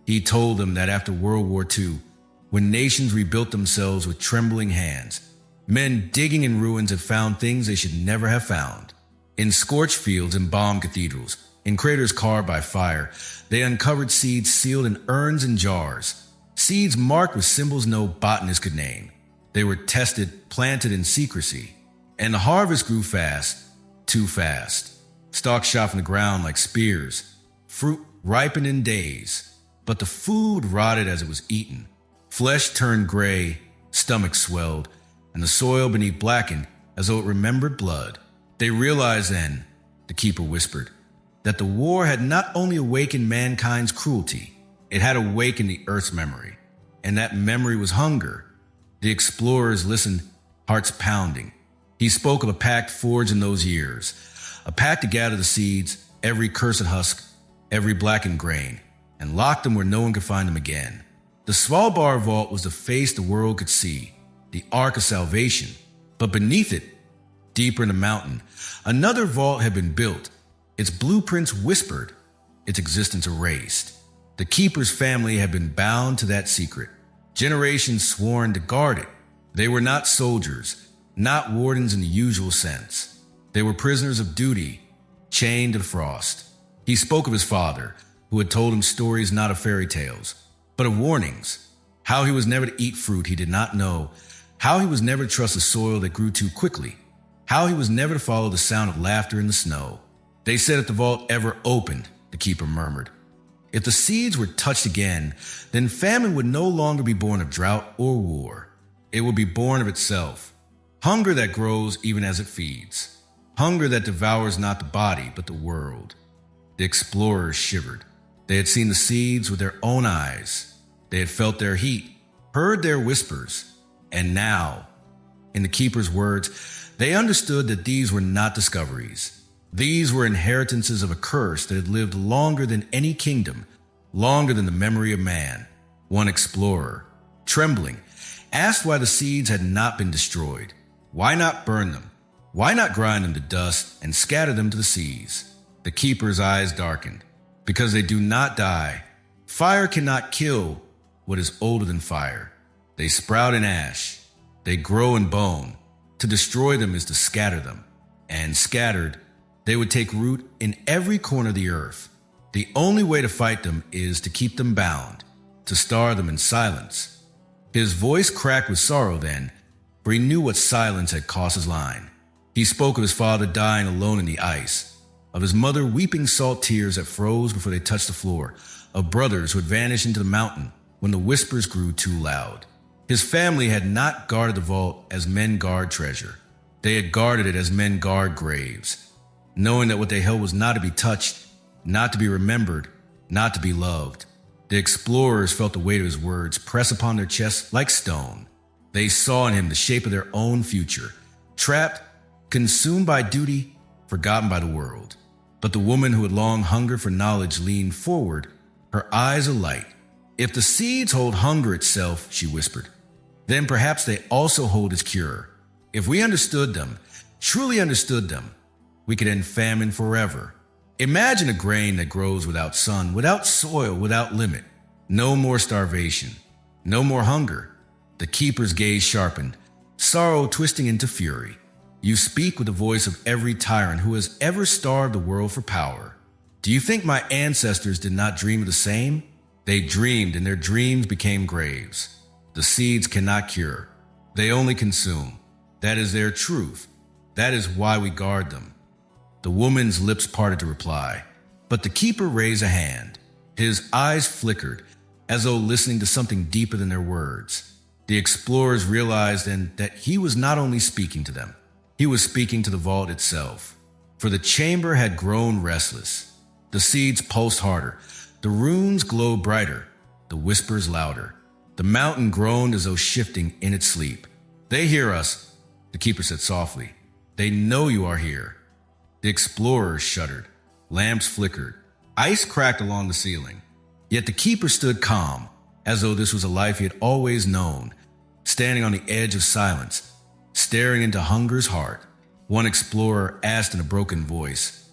He told them that after World War II, when nations rebuilt themselves with trembling hands, men digging in ruins had found things they should never have found. In scorched fields and bombed cathedrals, in craters carved by fire, they uncovered seeds sealed in urns and jars, seeds marked with symbols no botanist could name. They were tested, planted in secrecy, and the harvest grew fast, too fast. Stalks shot from the ground like spears, fruit ripened in days, but the food rotted as it was eaten. Flesh turned gray, stomach swelled, and the soil beneath blackened as though it remembered blood. They realized then, the keeper whispered, that the war had not only awakened mankind's cruelty, it had awakened the earth's memory, and that memory was hunger. The explorers listened, hearts pounding. He spoke of a pact forged in those years, a pact to gather the seeds, every cursed husk, every blackened grain, and lock them where no one could find them again. The Svalbard Vault was the face the world could see, the Ark of Salvation, but beneath it, deeper in the mountain, another vault had been built, its blueprints whispered, its existence erased. The keeper's family had been bound to that secret, generations sworn to guard it. They were not soldiers, not wardens in the usual sense. They were prisoners of duty, chained to the frost. He spoke of his father, who had told him stories not of fairy tales, but of warnings. How he was never to eat fruit he did not know, how he was never to trust the soil that grew too quickly, how he was never to follow the sound of laughter in the snow. They said if the vault ever opened, the keeper murmured, if the seeds were touched again, then famine would no longer be born of drought or war. It would be born of itself. Hunger that grows even as it feeds. Hunger that devours not the body, but the world. The explorers shivered. They had seen the seeds with their own eyes. They had felt their heat, heard their whispers. And now, in the keeper's words, they understood that these were not discoveries. These were inheritances of a curse that had lived longer than any kingdom, longer than the memory of man. One explorer, trembling, asked why the seeds had not been destroyed. Why not burn them? Why not grind them to dust and scatter them to the seas? The keeper's eyes darkened. Because they do not die. Fire cannot kill what is older than fire. They sprout in ash. They grow in bone. To destroy them is to scatter them. And scattered, they would take root in every corner of the earth. The only way to fight them is to keep them bound, to starve them in silence. His voice cracked with sorrow then, for he knew what silence had cost his line. He spoke of his father dying alone in the ice, of his mother weeping salt tears that froze before they touched the floor, of brothers who had vanished into the mountain when the whispers grew too loud. His family had not guarded the vault as men guard treasure. They had guarded it as men guard graves, knowing that what they held was not to be touched, not to be remembered, not to be loved. The explorers felt the weight of his words press upon their chests like stone. They saw in him the shape of their own future, trapped, consumed by duty, forgotten by the world. But the woman who had long hungered for knowledge leaned forward, her eyes alight. If the seeds hold hunger itself, she whispered, then perhaps they also hold its cure. If we understood them, truly understood them, we could end famine forever. Imagine a grain that grows without sun, without soil, without limit. No more starvation, no more hunger. The keeper's gaze sharpened, sorrow twisting into fury. You speak with the voice of every tyrant who has ever starved the world for power. Do you think my ancestors did not dream of the same? They dreamed, and their dreams became graves. The seeds cannot cure. They only consume. That is their truth. That is why we guard them. The woman's lips parted to reply, but the keeper raised a hand. His eyes flickered, as though listening to something deeper than their words. The explorers realized then that he was not only speaking to them, he was speaking to the vault itself. For the chamber had grown restless. The seeds pulsed harder. The runes glowed brighter. The whispers louder. The mountain groaned as though shifting in its sleep. They hear us, the keeper said softly. They know you are here. The explorers shuddered. Lamps flickered. Ice cracked along the ceiling. Yet the keeper stood calm, as though this was a life he had always known, standing on the edge of silence, staring into hunger's heart. One explorer asked in a broken voice.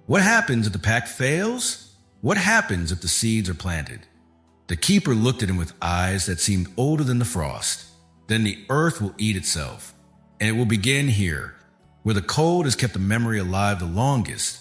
What happens if the pact fails? What happens if the seeds are planted? The keeper looked at him with eyes that seemed older than the frost. Then the earth will eat itself, and it will begin here, where the cold has kept the memory alive the longest.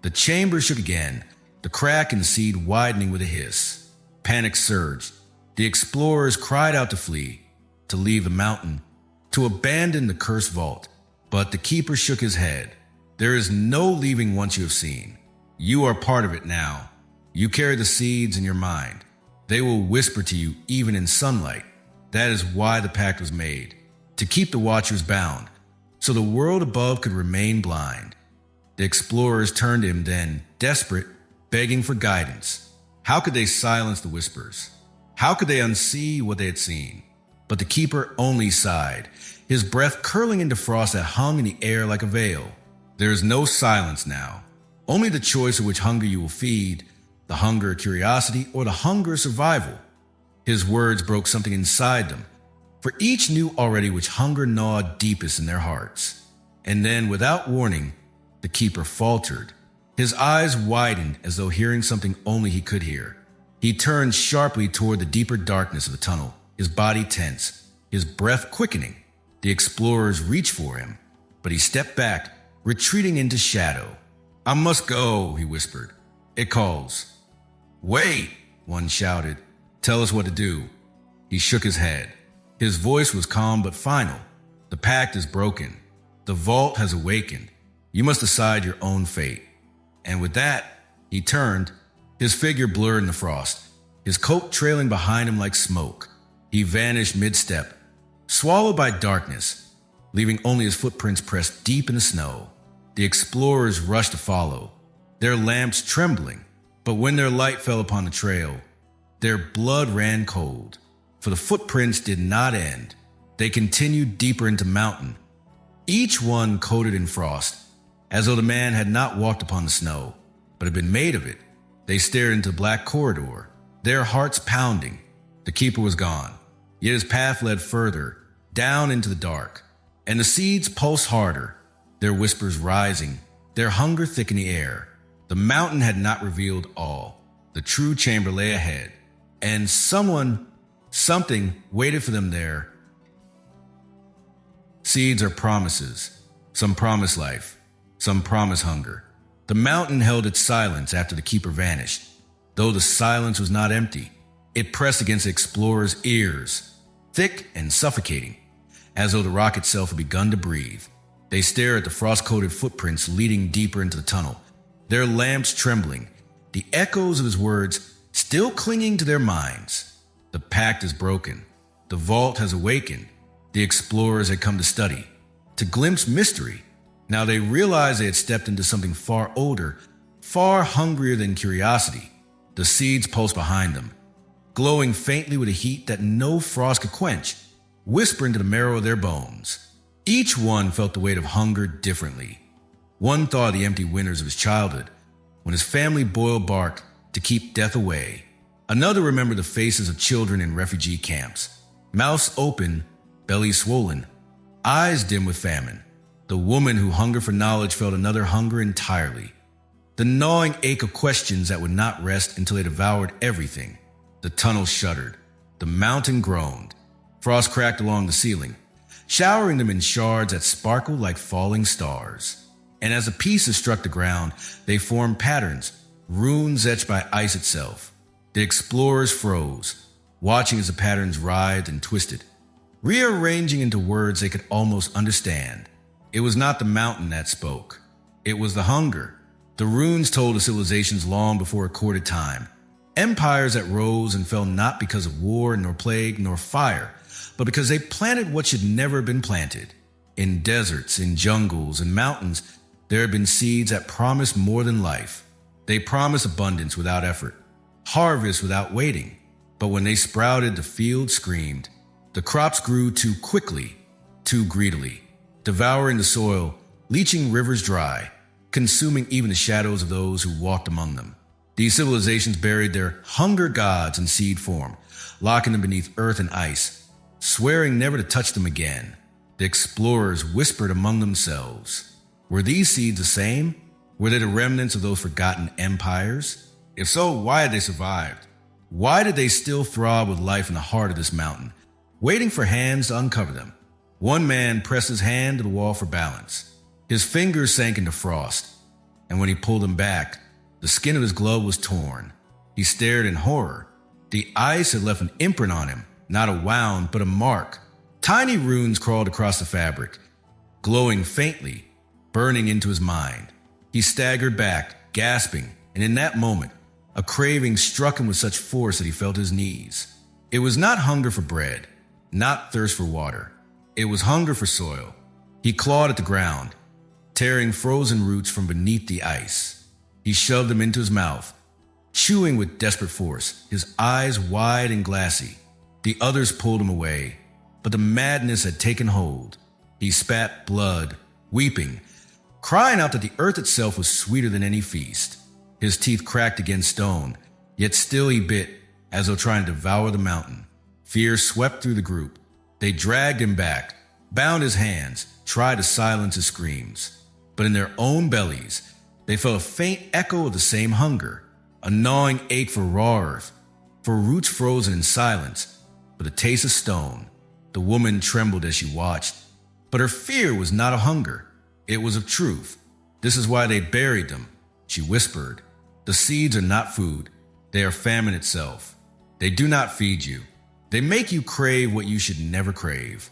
The chamber shook again, the crack in the seed widening with a hiss. Panic surged. The explorers cried out to flee, to leave the mountain, to abandon the cursed vault. But the keeper shook his head. There is no leaving once you have seen. You are part of it now. You carry the seeds in your mind. They will whisper to you even in sunlight. That is why the pact was made, to keep the watchers bound, so the world above could remain blind. The explorers turned to him then, desperate, begging for guidance. How could they silence the whispers? How could they unsee what they had seen? But the keeper only sighed, his breath curling into frost that hung in the air like a veil. There is no silence now, only the choice of which hunger you will feed, the hunger of curiosity or the hunger of survival. His words broke something inside them, for each knew already which hunger gnawed deepest in their hearts. And then, without warning, the keeper faltered. His eyes widened as though hearing something only he could hear. He turned sharply toward the deeper darkness of the tunnel, his body tense, his breath quickening. The explorers reached for him, but he stepped back, retreating into shadow. I must go, he whispered. It calls. Wait, one shouted. Tell us what to do. He shook his head. His voice was calm but final. The pact is broken. The vault has awakened. You must decide your own fate. And with that, he turned, his figure blurred in the frost, his coat trailing behind him like smoke. He vanished mid-step, swallowed by darkness, leaving only his footprints pressed deep in the snow. The explorers rushed to follow, their lamps trembling, but when their light fell upon the trail, their blood ran cold, for the footprints did not end. They continued deeper into mountain, each one coated in frost, as though the man had not walked upon the snow, but had been made of it. They stared into the black corridor, their hearts pounding. The keeper was gone, yet his path led further, down into the dark, and the seeds pulsed harder, their whispers rising, their hunger thick in the air. The mountain had not revealed all. The true chamber lay ahead, and something waited for them there. Seeds are promises. Some promise life, some promise hunger. The mountain held its silence after the keeper vanished. Though the silence was not empty, it pressed against the explorers' ears, thick and suffocating, as though the rock itself had begun to breathe. They stared at the frost-coated footprints leading deeper into the tunnel, their lamps trembling, the echoes of his words still clinging to their minds. The pact is broken. The vault has awakened. The explorers had come to study, to glimpse mystery. Now they realized they had stepped into something far older, far hungrier than curiosity. The seeds pulsed behind them, glowing faintly with a heat that no frost could quench, whispering to the marrow of their bones. Each one felt the weight of hunger differently. One thought of the empty winters of his childhood, when his family boiled bark to keep death away. Another remembered the faces of children in refugee camps, mouths open, bellies swollen, eyes dim with famine. The woman who hungered for knowledge felt another hunger entirely, the gnawing ache of questions that would not rest until they devoured everything. The tunnel shuddered. The mountain groaned. Frost cracked along the ceiling, showering them in shards that sparkled like falling stars. And as the pieces struck the ground, they formed patterns, runes etched by ice itself. The explorers froze, watching as the patterns writhed and twisted, rearranging into words they could almost understand. It was not the mountain that spoke. It was the hunger. The runes told of civilizations long before recorded time, empires that rose and fell not because of war, nor plague, nor fire, but because they planted what should never have been planted. In deserts, in jungles, and mountains, there had been seeds that promised more than life. They promised abundance without effort, harvest without waiting. But when they sprouted, the field screamed. The crops grew too quickly, too greedily, devouring the soil, leaching rivers dry, consuming even the shadows of those who walked among them. These civilizations buried their hunger gods in seed form, locking them beneath earth and ice, swearing never to touch them again. The The explorers whispered among themselves. Were these seeds the same? Were they the remnants of those forgotten empires? If so, why had they survived? Why did they still throb with life in the heart of this mountain, waiting for hands to uncover them? One man pressed his hand to the wall for balance. His fingers sank into frost, and when he pulled them back, the skin of his glove was torn. He stared in horror. The ice had left an imprint on him, not a wound, but a mark. Tiny runes crawled across the fabric, glowing faintly, burning into his mind. He staggered back, gasping, and in that moment, a craving struck him with such force that he felt his knees. It was not hunger for bread, not thirst for water. It was hunger for soil. He clawed at the ground, tearing frozen roots from beneath the ice. He shoved them into his mouth, chewing with desperate force, his eyes wide and glassy. The others pulled him away, but the madness had taken hold. He spat blood, weeping, crying out that the earth itself was sweeter than any feast. His teeth cracked against stone, yet still he bit, as though trying to devour the mountain. Fear swept through the group. They dragged him back, bound his hands, tried to silence his screams. But in their own bellies, they felt a faint echo of the same hunger, a gnawing ache for raw earth, for roots frozen in silence, for the taste of stone. The woman trembled as she watched, but her fear was not of hunger. It was of truth. This is why they buried them, she whispered. The seeds are not food. They are famine itself. They do not feed you. They make you crave what you should never crave.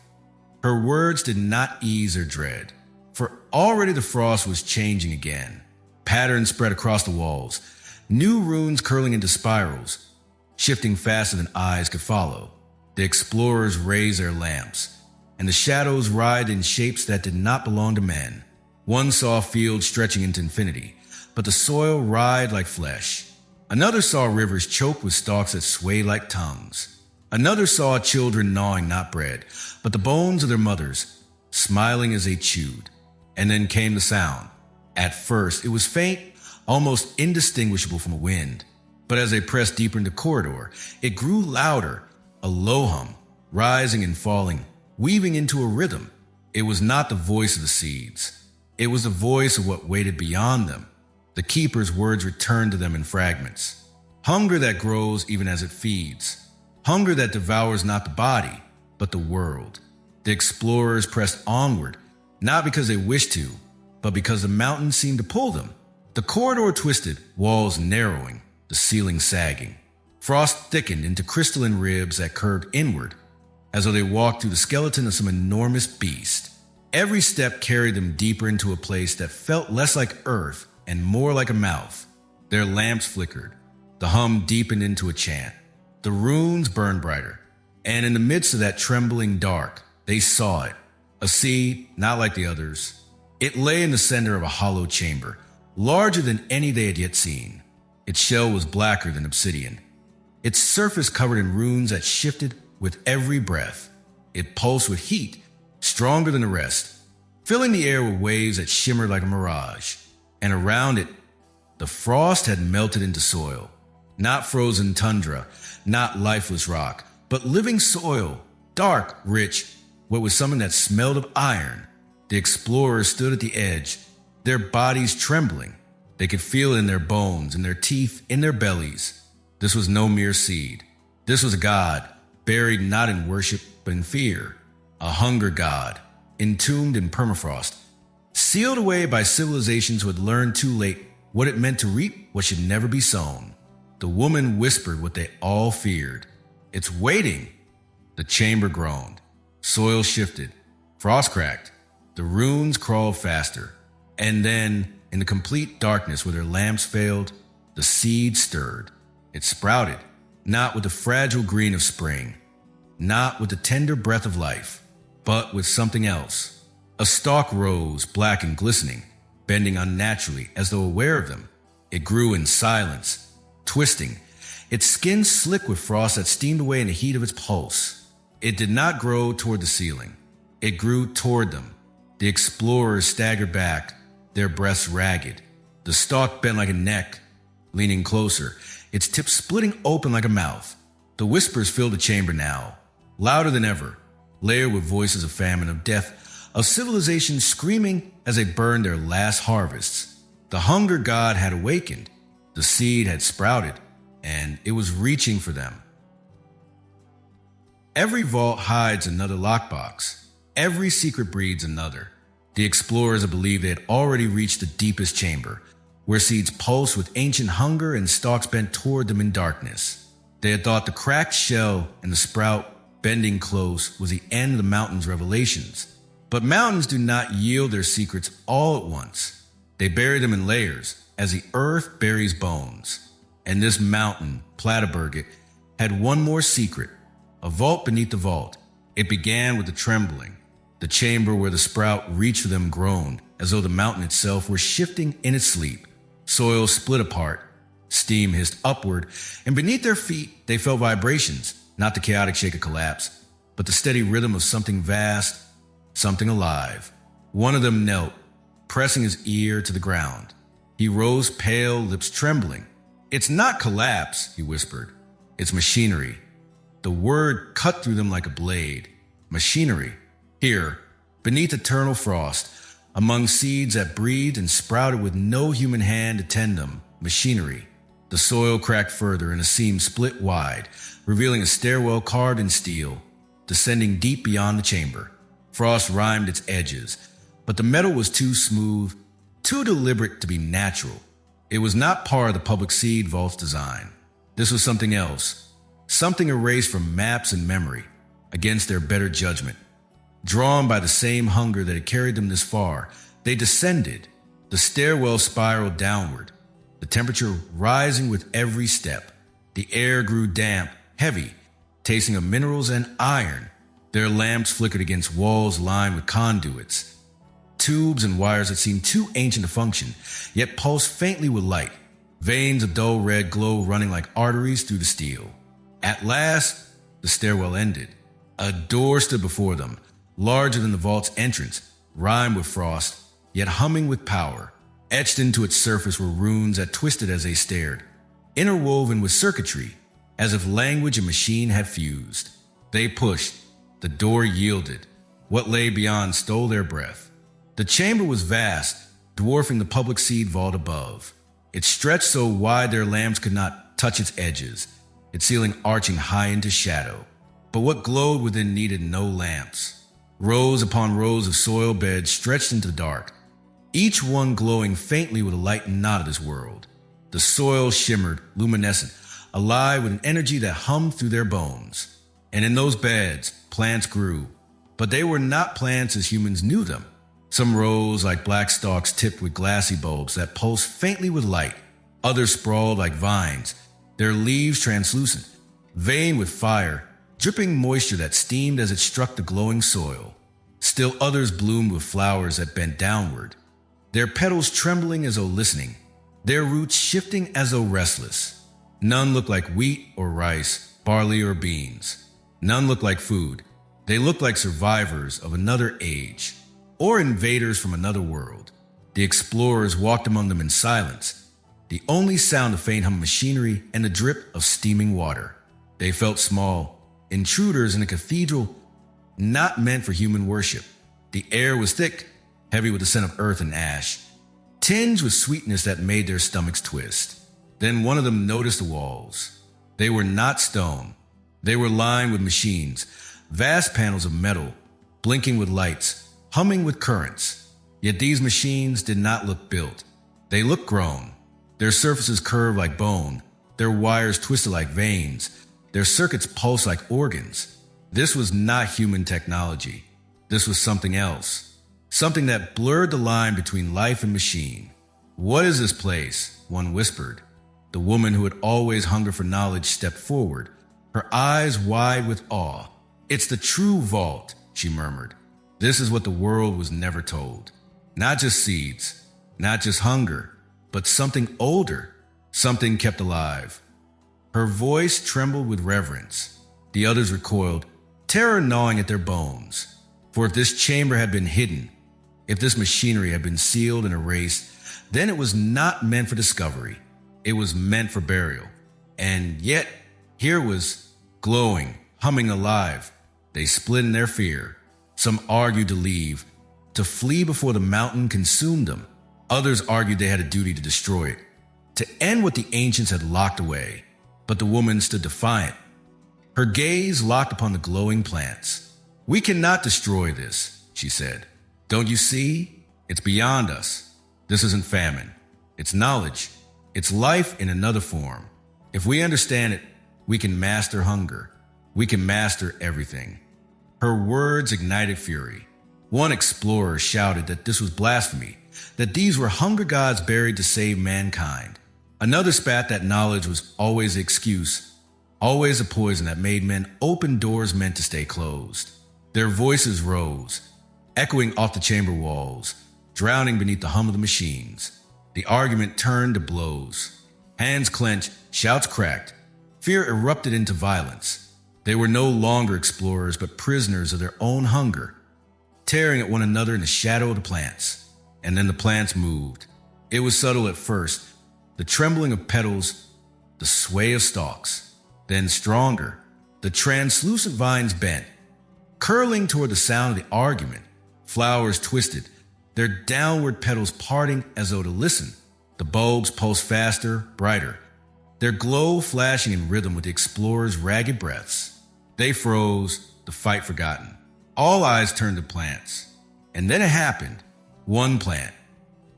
Her words did not ease her dread, for already the frost was changing again. Patterns spread across the walls, new runes curling into spirals, shifting faster than eyes could follow. The explorers raised their lamps, and the shadows writhed in shapes that did not belong to men. One saw a field stretching into infinity, but the soil writhed like flesh. Another saw rivers choked with stalks that swayed like tongues. Another saw children gnawing not bread, but the bones of their mothers, smiling as they chewed. And then came the sound. At first, it was faint, almost indistinguishable from a wind. But as they pressed deeper into the corridor, it grew louder, a low hum, rising and falling, weaving into a rhythm. It was not the voice of the seeds. It was the voice of what waited beyond them. The keeper's words returned to them in fragments. Hunger that grows even as it feeds. Hunger that devours not the body, but the world. The explorers pressed onward, not because they wished to, but because the mountain seemed to pull them. The corridor twisted, walls narrowing, the ceiling sagging. Frost thickened into crystalline ribs that curved inward, as though they walked through the skeleton of some enormous beast. Every step carried them deeper into a place that felt less like earth and more like a mouth. Their lamps flickered. The hum deepened into a chant. The runes burned brighter. And in the midst of that trembling dark, they saw it. A seed, not like the others. It lay in the center of a hollow chamber, larger than any they had yet seen. Its shell was blacker than obsidian. Its surface covered in runes that shifted with every breath. It pulsed with heat, stronger than the rest, filling the air with waves that shimmered like a mirage. And around it, the frost had melted into soil. Not frozen tundra, not lifeless rock, but living soil, dark, rich, what was something that smelled of iron. The explorers stood at the edge, their bodies trembling. They could feel it in their bones, in their teeth, in their bellies. This was no mere seed. This was a god, buried not in worship, but in fear. A hunger god, entombed in permafrost, sealed away by civilizations who had learned too late what it meant to reap what should never be sown. The woman whispered what they all feared. It's waiting. The chamber groaned. Soil shifted. Frost cracked. The runes crawled faster. And then, in the complete darkness where their lamps failed, the seed stirred. It sprouted, not with the fragile green of spring, not with the tender breath of life, but with something else. A stalk rose, black and glistening, bending unnaturally as though aware of them. It grew in silence, twisting, its skin slick with frost that steamed away in the heat of its pulse. It did not grow toward the ceiling. It grew toward them. The explorers staggered back, their breaths ragged. The stalk bent like a neck, leaning closer, its tip splitting open like a mouth. The whispers filled the chamber now, louder than ever. layered with voices of famine, of death, of civilization screaming as they burned their last harvests. The hunger god had awakened. The seed had sprouted, and it was reaching for them. Every vault hides another lockbox. Every secret breeds another. The explorers believed they had already reached the deepest chamber, where seeds pulsed with ancient hunger and stalks bent toward them in darkness. They had thought the cracked shell and the sprout bending close was the end of the mountain's revelations. But mountains do not yield their secrets all at once. They bury them in layers, as the earth buries bones. And this mountain, Plateberget, had one more secret, a vault beneath the vault. It began with the trembling. The chamber where the sprout reached for them groaned, as though the mountain itself were shifting in its sleep. Soil split apart, steam hissed upward, and beneath their feet they felt vibrations, not the chaotic shake of collapse, but the steady rhythm of something vast, something alive. One of them knelt, pressing his ear to the ground. He rose pale, lips trembling. "It's not collapse," he whispered. "It's machinery." The word cut through them like a blade. Machinery. Here, beneath eternal frost, among seeds that breathed and sprouted with no human hand to tend them, machinery. The soil cracked further and a seam split wide, revealing a stairwell carved in steel, descending deep beyond the chamber. Frost rimed its edges, but the metal was too smooth, too deliberate to be natural. It was not part of the public seed vault's design. This was something else, something erased from maps and memory, against their better judgment. Drawn by the same hunger that had carried them this far, they descended. The stairwell spiraled downward, the temperature rising with every step. The air grew damp, heavy, tasting of minerals and iron. Their lamps flickered against walls lined with conduits, tubes and wires that seemed too ancient to function, yet pulsed faintly with light, veins of dull red glow running like arteries through the steel. At last, the stairwell ended. A door stood before them, larger than the vault's entrance, rimed with frost, yet humming with power. Etched into its surface were runes that twisted as they stared, interwoven with circuitry, as if language and machine had fused. They pushed. The door yielded. What lay beyond stole their breath. The chamber was vast, dwarfing the public seed vault above. It stretched so wide their lamps could not touch its edges, its ceiling arching high into shadow. But what glowed within needed no lamps. Rows upon rows of soil beds stretched into the dark, each one glowing faintly with a light not of this world. The soil shimmered, luminescent, alive with an energy that hummed through their bones. And in those beds, plants grew. But they were not plants as humans knew them. Some rose like black stalks tipped with glassy bulbs that pulsed faintly with light. Others sprawled like vines, their leaves translucent, veined with fire, dripping moisture that steamed as it struck the glowing soil. Still others bloomed with flowers that bent downward, their petals trembling as though listening, their roots shifting as though restless. None looked like wheat or rice, barley or beans. None looked like food. They looked like survivors of another age, or invaders from another world. The explorers walked among them in silence, the only sound of faint hum of machinery and the drip of steaming water. They felt small, intruders in a cathedral not meant for human worship. The air was thick, heavy with the scent of earth and ash, tinged with sweetness that made their stomachs twist. Then one of them noticed the walls. They were not stone. They were lined with machines, vast panels of metal, blinking with lights, humming with currents. Yet these machines did not look built. They looked grown. Their surfaces curved like bone, their wires twisted like veins, their circuits pulsed like organs. This was not human technology. This was something else. Something that blurred the line between life and machine. "What is this place?" one whispered. The woman who had always hungered for knowledge stepped forward, her eyes wide with awe. "It's the true vault," she murmured. "This is what the world was never told. Not just seeds, not just hunger, but something older, something kept alive." Her voice trembled with reverence. The others recoiled, terror gnawing at their bones. For if this chamber had been hidden, if this machinery had been sealed and erased, then it was not meant for discovery. It was meant for burial. And yet, here it was, glowing, humming alive, They split in their fear. Some argued to leave, to flee before the mountain consumed them. Others argued they had a duty to destroy it, to end what the ancients had locked away. But the woman stood defiant, her gaze locked upon the glowing plants. "We cannot destroy this," she said. "Don't you see? It's beyond us. This isn't famine. It's knowledge. It's life in another form. If we understand it, we can master hunger. We can master everything." Her words ignited fury. One explorer shouted that this was blasphemy, that these were hunger gods buried to save mankind. Another spat that knowledge was always the excuse, always a poison that made men open doors meant to stay closed. Their voices rose, echoing off the chamber walls, drowning beneath the hum of the machines. The argument turned to blows. Hands clenched, shouts cracked. Fear erupted into violence. They were no longer explorers, but prisoners of their own hunger, tearing at one another in the shadow of the plants. And then the plants moved. It was subtle at first, the trembling of petals, the sway of stalks. Then stronger, the translucent vines bent, curling toward the sound of the argument. Flowers twisted, their downward petals parting as though to listen. The bulbs pulsed faster, brighter, their glow flashing in rhythm with the explorers' ragged breaths. They froze, the fight forgotten. All eyes turned to plants. And then it happened. One plant,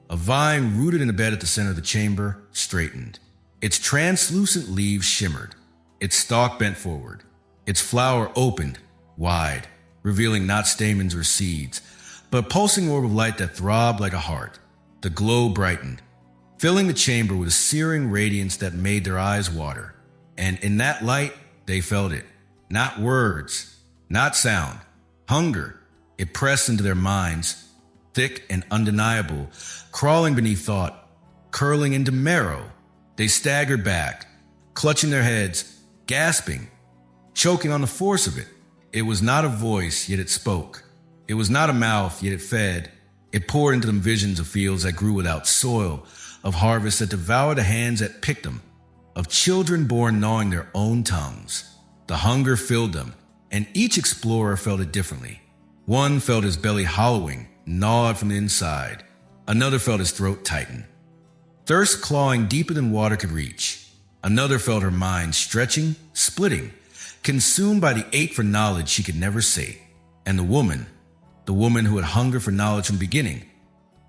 a vine rooted in the bed at the center of the chamber, straightened. Its translucent leaves shimmered. Its stalk bent forward. Its flower opened, wide, revealing not stamens or seeds, but a pulsing orb of light that throbbed like a heart. The glow brightened, filling the chamber with a searing radiance that made their eyes water. And in that light, they felt it. Not words, not sound. Hunger. It pressed into their minds, thick and undeniable, crawling beneath thought, curling into marrow. They staggered back, clutching their heads, gasping, choking on the force of it. It was not a voice, yet it spoke. It was not a mouth, yet it fed. It poured into them visions of fields that grew without soil, of harvests that devoured the hands that picked them, of children born gnawing their own tongues. The hunger filled them, and each explorer felt it differently. One felt his belly hollowing, gnawed from the inside. Another felt his throat tighten, thirst clawing deeper than water could reach. Another felt her mind stretching, splitting, consumed by the ache for knowledge she could never sate. And the woman who had hunger for knowledge from the beginning,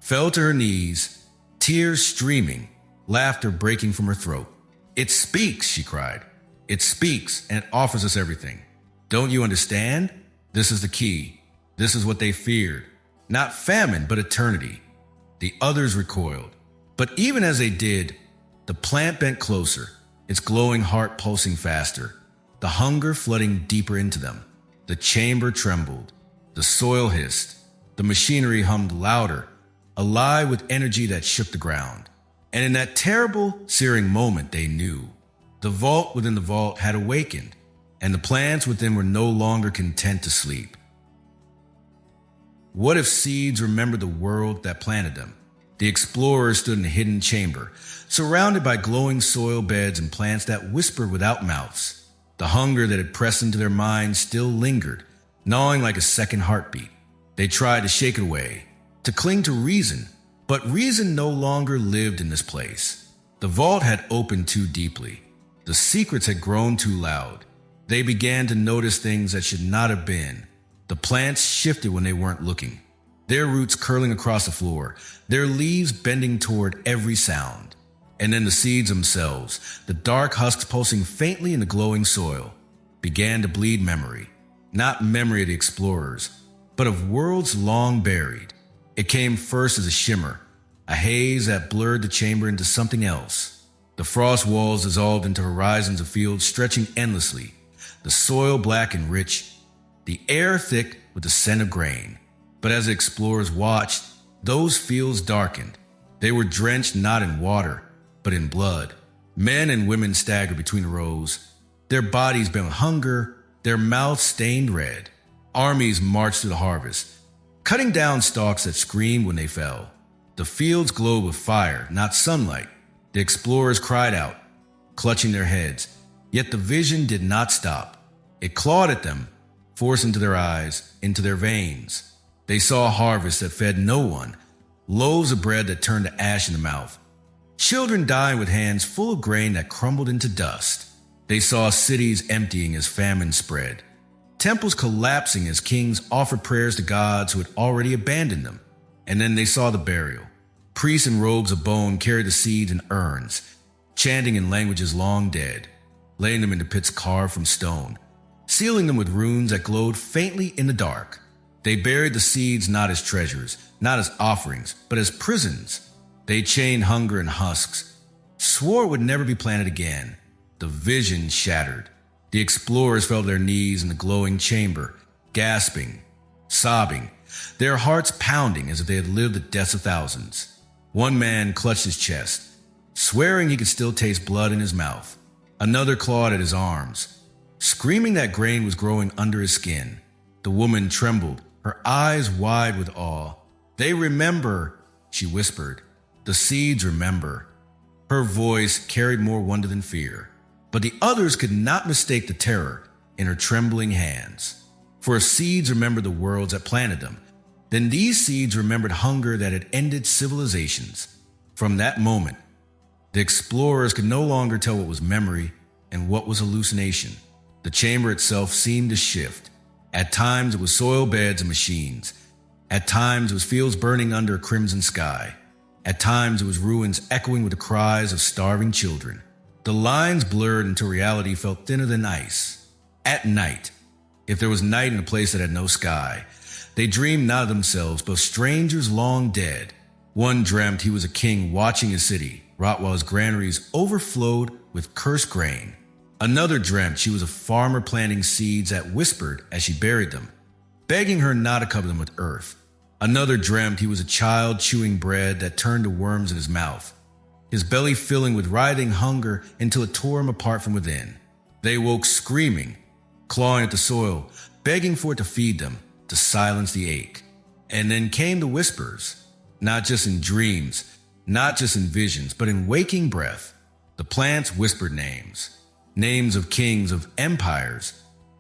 fell to her knees, tears streaming, laughter breaking from her throat. "It speaks," she cried. "It speaks, and it offers us everything. Don't you understand? This is the key. This is what they feared. Not famine, but eternity." The others recoiled. But even as they did, the plant bent closer, its glowing heart pulsing faster, the hunger flooding deeper into them. The chamber trembled. The soil hissed. The machinery hummed louder, alive with energy that shook the ground. And in that terrible, searing moment, they knew. The vault within the vault had awakened, and the plants within were no longer content to sleep. What if seeds remembered the world that planted them? The explorers stood in a hidden chamber, surrounded by glowing soil beds and plants that whispered without mouths. The hunger that had pressed into their minds still lingered, gnawing like a second heartbeat. They tried to shake it away, to cling to reason, but reason no longer lived in this place. The vault had opened too deeply. The secrets had grown too loud. They began to notice things that should not have been. The plants shifted when they weren't looking, their roots curling across the floor, their leaves bending toward every sound. And then the seeds themselves, the dark husks pulsing faintly in the glowing soil, began to bleed memory. Not memory of the explorers, but of worlds long buried. It came first as a shimmer, a haze that blurred the chamber into something else. The frost walls dissolved into horizons of fields stretching endlessly, the soil black and rich, the air thick with the scent of grain. But as the explorers watched, those fields darkened. They were drenched not in water, but in blood. Men and women staggered between the rows, their bodies bent with hunger, their mouths stained red. Armies marched through the harvest, cutting down stalks that screamed when they fell. The fields glowed with fire, not sunlight. The explorers cried out, clutching their heads. Yet the vision did not stop. It clawed at them, force into their eyes, into their veins. They saw a harvest that fed no one, loaves of bread that turned to ash in the mouth, children dying with hands full of grain that crumbled into dust. They saw cities emptying as famine spread, temples collapsing as kings offered prayers to gods who had already abandoned them. And then they saw the burial. Priests in robes of bone carried the seeds in urns, chanting in languages long dead, laying them into pits carved from stone, sealing them with runes that glowed faintly in the dark. They buried the seeds not as treasures, not as offerings, but as prisons. They chained hunger in husks, swore it would never be planted again. The vision shattered. The explorers fell to their knees in the glowing chamber, gasping, sobbing, their hearts pounding as if they had lived the deaths of thousands. One man clutched his chest, swearing he could still taste blood in his mouth. Another clawed at his arms, screaming that grain was growing under his skin. The woman trembled, her eyes wide with awe. "They remember," she whispered. "The seeds remember." Her voice carried more wonder than fear. But the others could not mistake the terror in her trembling hands. For if seeds remembered the worlds that planted them, then these seeds remembered hunger that had ended civilizations. From that moment, the explorers could no longer tell what was memory and what was hallucination. The chamber itself seemed to shift. At times it was soil beds and machines. At times it was fields burning under a crimson sky. At times it was ruins echoing with the cries of starving children. The lines blurred until reality felt thinner than ice. At night, if there was night in a place that had no sky, they dreamed not of themselves, but of strangers long dead. One dreamt he was a king watching his city rot while his granaries overflowed with cursed grain. Another dreamt she was a farmer planting seeds that whispered as she buried them, begging her not to cover them with earth. Another dreamt he was a child chewing bread that turned to worms in his mouth, his belly filling with writhing hunger until it tore him apart from within. They woke screaming, clawing at the soil, begging for it to feed them, to silence the ache. And then came the whispers, not just in dreams, not just in visions, but in waking breath. The plants whispered names, names of kings, of empires,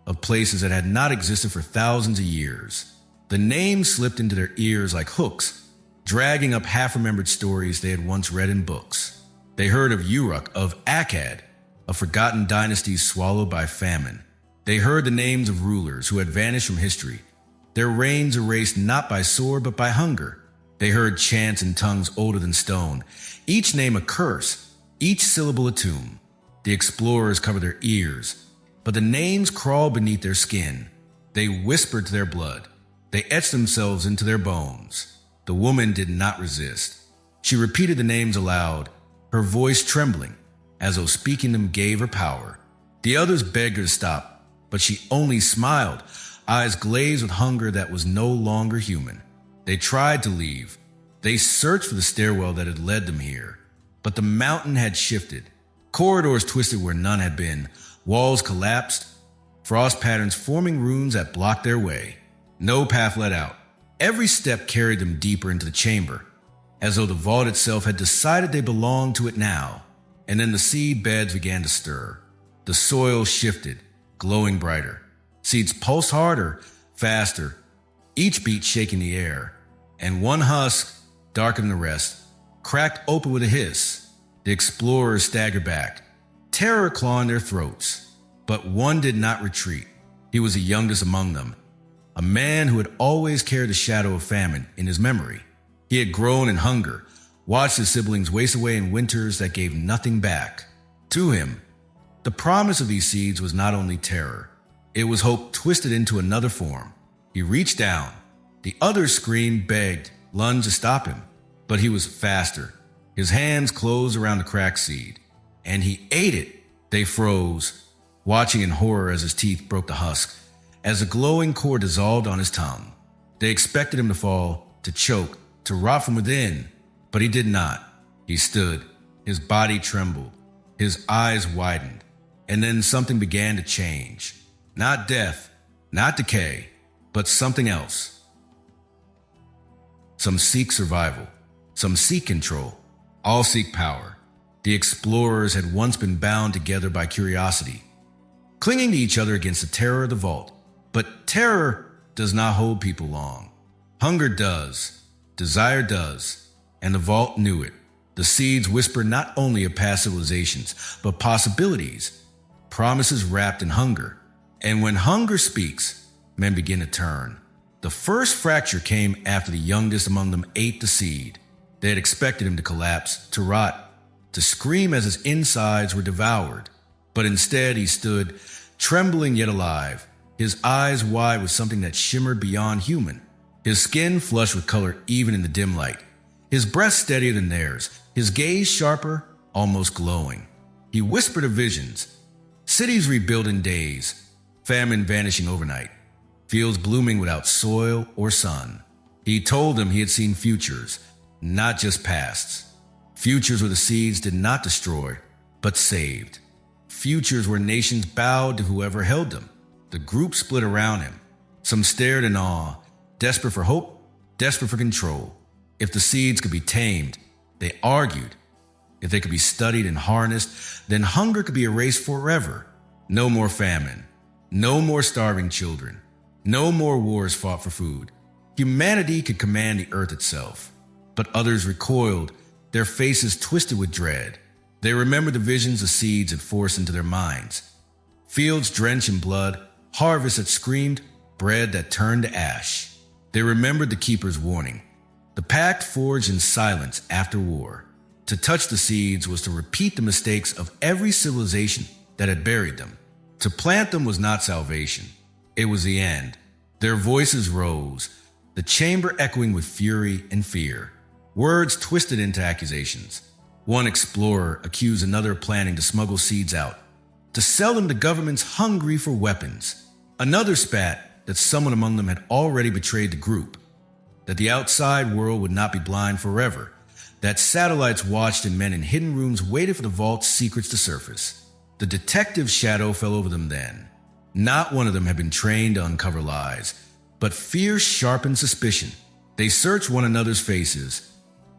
of places that had not existed for thousands of years. The names slipped into their ears like hooks, dragging up half-remembered stories they had once read in books. They heard of Uruk, of Akkad, of forgotten dynasties swallowed by famine. They heard the names of rulers who had vanished from history, their reigns erased not by sword but by hunger. They heard chants in tongues older than stone, each name a curse, each syllable a tomb. The explorers covered their ears, but the names crawled beneath their skin. They whispered to their blood. They etched themselves into their bones. The woman did not resist. She repeated the names aloud, her voice trembling, as though speaking them gave her power. The others begged her to stop, but she only smiled, eyes glazed with hunger that was no longer human. They tried to leave. They searched for the stairwell that had led them here. But the mountain had shifted. Corridors twisted where none had been. Walls collapsed, frost patterns forming runes that blocked their way. No path led out. Every step carried them deeper into the chamber, as though the vault itself had decided they belonged to it now. And then the seed beds began to stir. The soil shifted, glowing brighter. Seeds pulsed harder, faster, each beat shaking the air. And one husk, darker than the rest, cracked open with a hiss. The explorers staggered back, terror clawing their throats. But one did not retreat. He was the youngest among them, a man who had always carried the shadow of famine in his memory. He had grown in hunger, watched his siblings waste away in winters that gave nothing back. To him, the promise of these seeds was not only terror, it was hope twisted into another form. He reached down. The others screamed, begged, lunged to stop him, but he was faster. His hands closed around the cracked seed, and he ate it. They froze, watching in horror as his teeth broke the husk, as the glowing core dissolved on his tongue. They expected him to fall, to choke, to rot from within, but he did not. He stood, his body trembled, his eyes widened, and then something began to change. Not death, not decay, but something else. Some seek survival, some seek control, all seek power. The explorers had once been bound together by curiosity, clinging to each other against the terror of the vault. But terror does not hold people long. Hunger does, desire does, and the vault knew it. The seeds whisper not only of past civilizations, but possibilities, promises wrapped in hunger. And when hunger speaks, men begin to turn. The first fracture came after the youngest among them ate the seed. They had expected him to collapse, to rot, to scream as his insides were devoured. But instead he stood, trembling yet alive, his eyes wide with something that shimmered beyond human, his skin flushed with color even in the dim light, his breath steadier than theirs, his gaze sharper, almost glowing. He whispered of visions, cities rebuilt in days, famine vanishing overnight, fields blooming without soil or sun. He told them he had seen futures, not just pasts. Futures where the seeds did not destroy, but saved. Futures where nations bowed to whoever held them. The group split around him. Some stared in awe, desperate for hope, desperate for control. If the seeds could be tamed, they argued. If they could be studied and harnessed, then hunger could be erased forever. No more famine. No more starving children. No more wars fought for food. Humanity could command the earth itself. But others recoiled, their faces twisted with dread. They remembered the visions the seeds had forced into their minds. Fields drenched in blood, harvests that screamed, bread that turned to ash. They remembered the keeper's warning. The pact forged in silence after war. To touch the seeds was to repeat the mistakes of every civilization that had buried them. To plant them was not salvation. It was the end. Their voices rose, the chamber echoing with fury and fear. Words twisted into accusations. One explorer accused another of planning to smuggle seeds out, to sell them to governments hungry for weapons. Another spat that someone among them had already betrayed the group, that the outside world would not be blind forever, that satellites watched and men in hidden rooms waited for the vault's secrets to surface. The detective's shadow fell over them then. Not one of them had been trained to uncover lies, but fear sharpened suspicion. They searched one another's faces,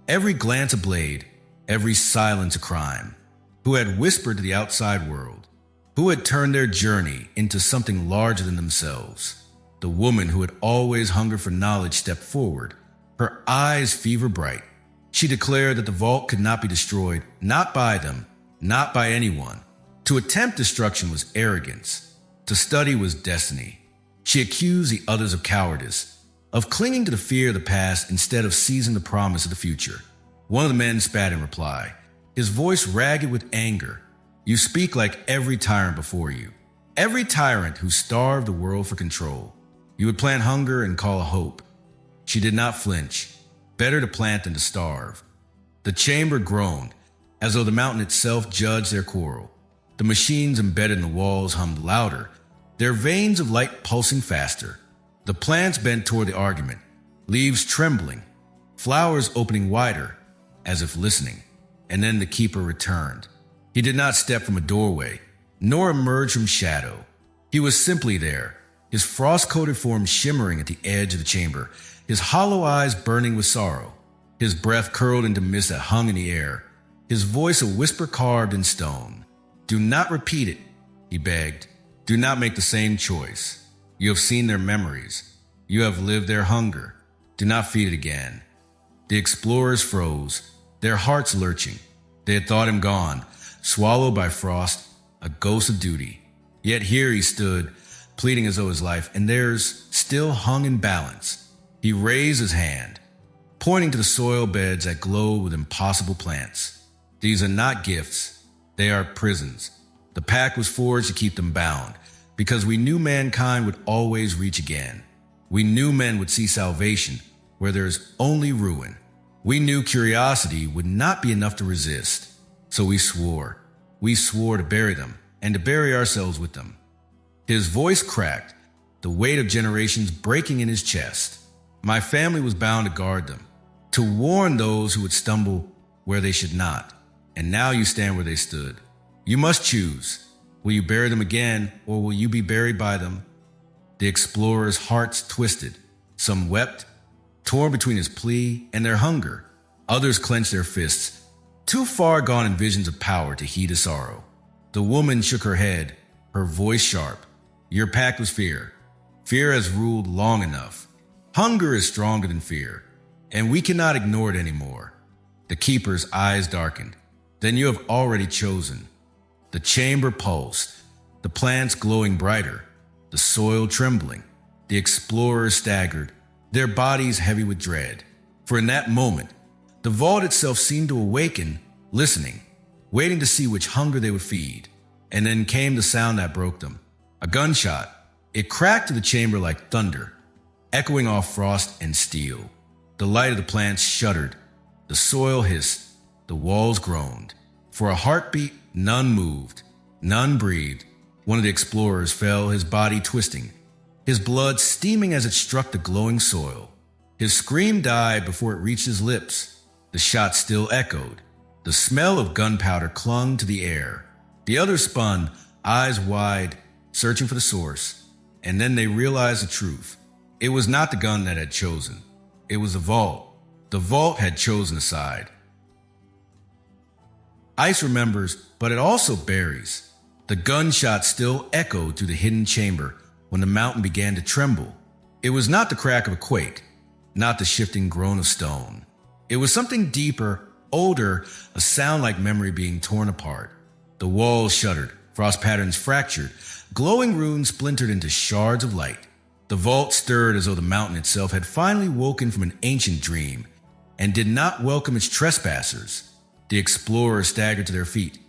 every glance a blade, every silence a crime. Who had whispered to the outside world? Who had turned their journey into something larger than themselves? The woman who had always hungered for knowledge stepped forward, her eyes fever bright. She declared that the vault could not be destroyed, not by them, not by anyone. To attempt destruction was arrogance. To study was destiny. She accused the others of cowardice, of clinging to the fear of the past instead of seizing the promise of the future. One of the men spat in reply, his voice ragged with anger. You speak like every tyrant before you. Every tyrant who starved the world for control. You would plant hunger and call a hope. She did not flinch. Better to plant than to starve. The chamber groaned, as though the mountain itself judged their quarrel. The machines embedded in the walls hummed louder, their veins of light pulsing faster. The plants bent toward the argument, leaves trembling, flowers opening wider, as if listening. And then the keeper returned. He did not step from a doorway, nor emerge from shadow. He was simply there, his frost-coated form shimmering at the edge of the chamber, his hollow eyes burning with sorrow, his breath curled into mist that hung in the air, his voice a whisper carved in stone. Do not repeat it, he begged. Do not make the same choice. You have seen their memories. You have lived their hunger. Do not feed it again. The explorers froze, their hearts lurching. They had thought him gone, swallowed by frost, a ghost of duty. Yet here he stood, pleading as though his life and theirs still hung in balance. He raised his hand, pointing to the soil beds that glowed with impossible plants. These are not gifts. They are prisons. The pact was forged to keep them bound, because we knew mankind would always reach again. We knew men would see salvation where there is only ruin. We knew curiosity would not be enough to resist. So we swore. We swore to bury them and to bury ourselves with them. His voice cracked, the weight of generations breaking in his chest. My family was bound to guard them, to warn those who would stumble where they should not. And now you stand where they stood. You must choose. Will you bury them again, or will you be buried by them? The explorers' hearts twisted. Some wept, torn between his plea and their hunger. Others clenched their fists, too far gone in visions of power to heed his sorrow. The woman shook her head, her voice sharp. Your pact was fear. Fear has ruled long enough. Hunger is stronger than fear, and we cannot ignore it anymore. The keeper's eyes darkened. Then you have already chosen. The chamber pulsed, the plants glowing brighter, the soil trembling. The explorers staggered, their bodies heavy with dread. For in that moment, the vault itself seemed to awaken, listening, waiting to see which hunger they would feed. And then came the sound that broke them. A gunshot. It cracked to the chamber like thunder, echoing off frost and steel. The light of the plants shuddered. The soil hissed. The walls groaned. For a heartbeat, none moved. None breathed. One of the explorers fell, his body twisting, his blood steaming as it struck the glowing soil. His scream died before it reached his lips. The shot still echoed. The smell of gunpowder clung to the air. The others spun, eyes wide, searching for the source. And then they realized the truth. It was not the gun that had chosen. It was the vault. The vault had chosen a side. Ice remembers, but it also buries. The gunshot still echoed through the hidden chamber when the mountain began to tremble. It was not the crack of a quake, not the shifting groan of stone. It was something deeper, older, a sound like memory being torn apart. The walls shuddered, frost patterns fractured, glowing runes splintered into shards of light. The vault stirred as though the mountain itself had finally woken from an ancient dream and did not welcome its trespassers. The explorers staggered to their feet,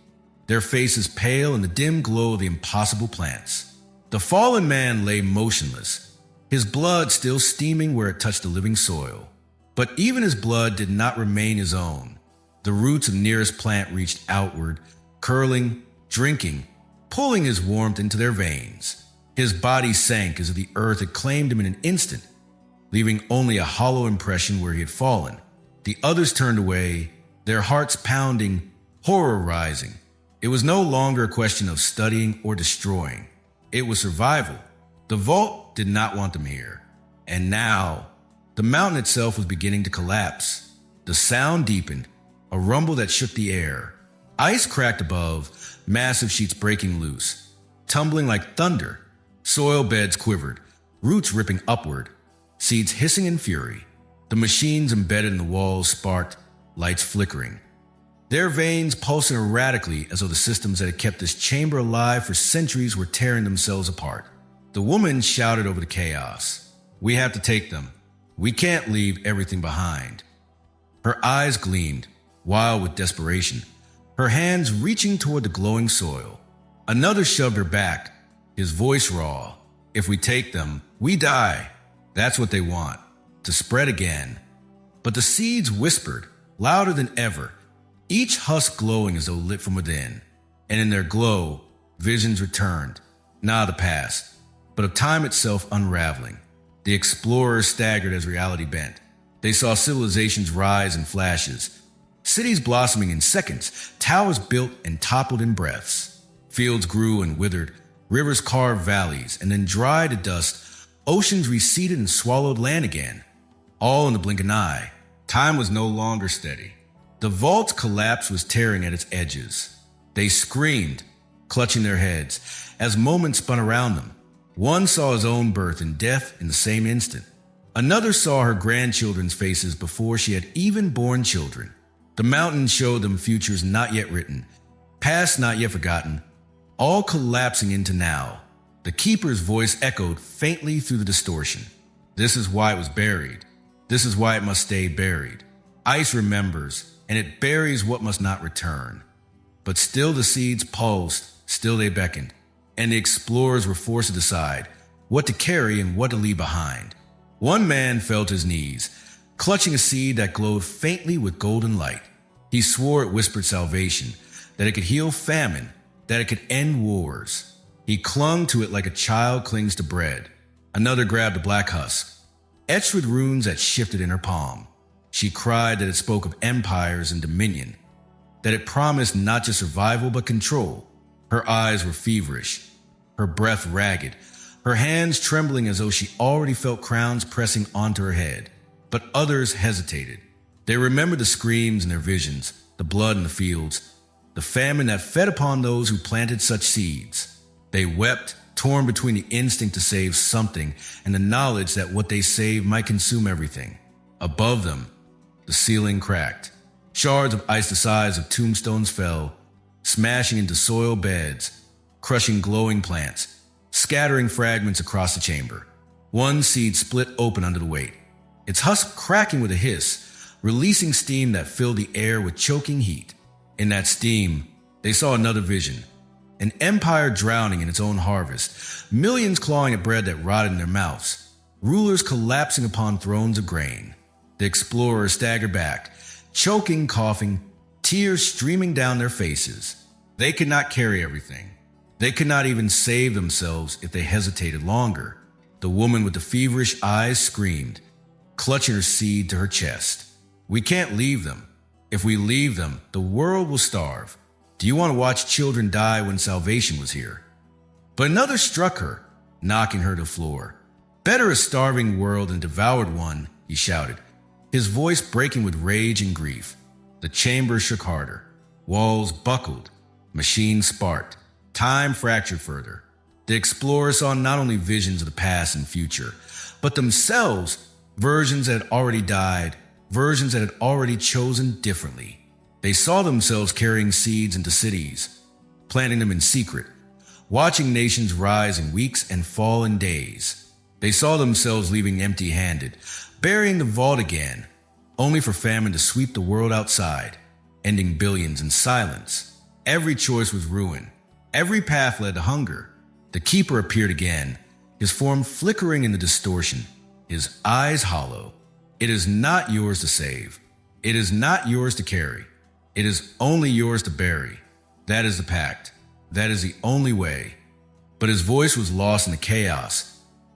their faces pale in the dim glow of the impossible plants. The fallen man lay motionless, his blood still steaming where it touched the living soil. But even his blood did not remain his own. The roots of nearest plant reached outward, curling, drinking, pulling his warmth into their veins. His body sank as if the earth had claimed him in an instant, leaving only a hollow impression where he had fallen. The others turned away, their hearts pounding, horror rising. It was no longer a question of studying or destroying. It was survival. The vault did not want them here. And now, the mountain itself was beginning to collapse. The sound deepened, a rumble that shook the air. Ice cracked above, massive sheets breaking loose, tumbling like thunder. Soil beds quivered, roots ripping upward, seeds hissing in fury. The machines embedded in the walls sparked, lights flickering. Their veins pulsing erratically as though the systems that had kept this chamber alive for centuries were tearing themselves apart. The woman shouted over the chaos. "We have to take them. We can't leave everything behind." Her eyes gleamed, wild with desperation, her hands reaching toward the glowing soil. Another shoved her back, his voice raw. "If we take them, we die." That's what they want, to spread again. But the seeds whispered, louder than ever, each husk glowing as though lit from within. And in their glow, visions returned, not of the past, but of time itself unraveling. The explorers staggered as reality bent. They saw civilizations rise in flashes, cities blossoming in seconds, towers built and toppled in breaths. Fields grew and withered, rivers carved valleys, and then dried to dust. Oceans receded and swallowed land again, all in the blink of an eye. Time was no longer steady. The vault's collapse was tearing at its edges. They screamed, clutching their heads, as moments spun around them. One saw his own birth and death in the same instant. Another saw her grandchildren's faces before she had even born children. The mountains showed them futures not yet written, past not yet forgotten, all collapsing into now. The keeper's voice echoed faintly through the distortion. This is why it was buried. This is why it must stay buried. Ice remembers, and it buries what must not return. But still the seeds pulsed, still they beckoned, and the explorers were forced to decide what to carry and what to leave behind. One man fell to his knees, clutching a seed that glowed faintly with golden light. He swore it whispered salvation, that it could heal famine, that it could end wars. He clung to it like a child clings to bread. Another grabbed a black husk, etched with runes that shifted in her palm. She cried that it spoke of empires and dominion, that it promised not just survival but control. Her eyes were feverish, her breath ragged, her hands trembling as though she already felt crowns pressing onto her head. But others hesitated. They remembered the screams in their visions, the blood in the fields, the famine that fed upon those who planted such seeds. They wept, torn between the instinct to save something and the knowledge that what they save might consume everything. Above them, the ceiling cracked. Shards of ice the size of tombstones fell, smashing into soil beds, crushing glowing plants, scattering fragments across the chamber. One seed split open under the weight, its husk cracking with a hiss, releasing steam that filled the air with choking heat. In that steam, they saw another vision. An empire drowning in its own harvest, millions clawing at bread that rotted in their mouths, rulers collapsing upon thrones of grain. The explorers staggered back, choking, coughing, tears streaming down their faces. They could not carry everything. They could not even save themselves if they hesitated longer. The woman with the feverish eyes screamed, clutching her seed to her chest. "We can't leave them. If we leave them, the world will starve. Do you want to watch children die when salvation was here?" But another struck her, knocking her to the floor. "Better a starving world than devoured one," he shouted, his voice breaking with rage and grief. The chamber shook harder. Walls buckled. Machines sparked. Time fractured further. The explorers saw not only visions of the past and future, but themselves, versions that had already died, versions that had already chosen differently. They saw themselves carrying seeds into cities, planting them in secret, watching nations rise in weeks and fall in days. They saw themselves leaving empty-handed, burying the vault again, only for famine to sweep the world outside, ending billions in silence. Every choice was ruin. Every path led to hunger. The keeper appeared again, his form flickering in the distortion, his eyes hollow. "It is not yours to save. It is not yours to carry. It is only yours to bury. That is the pact. That is the only way." But his voice was lost in the chaos,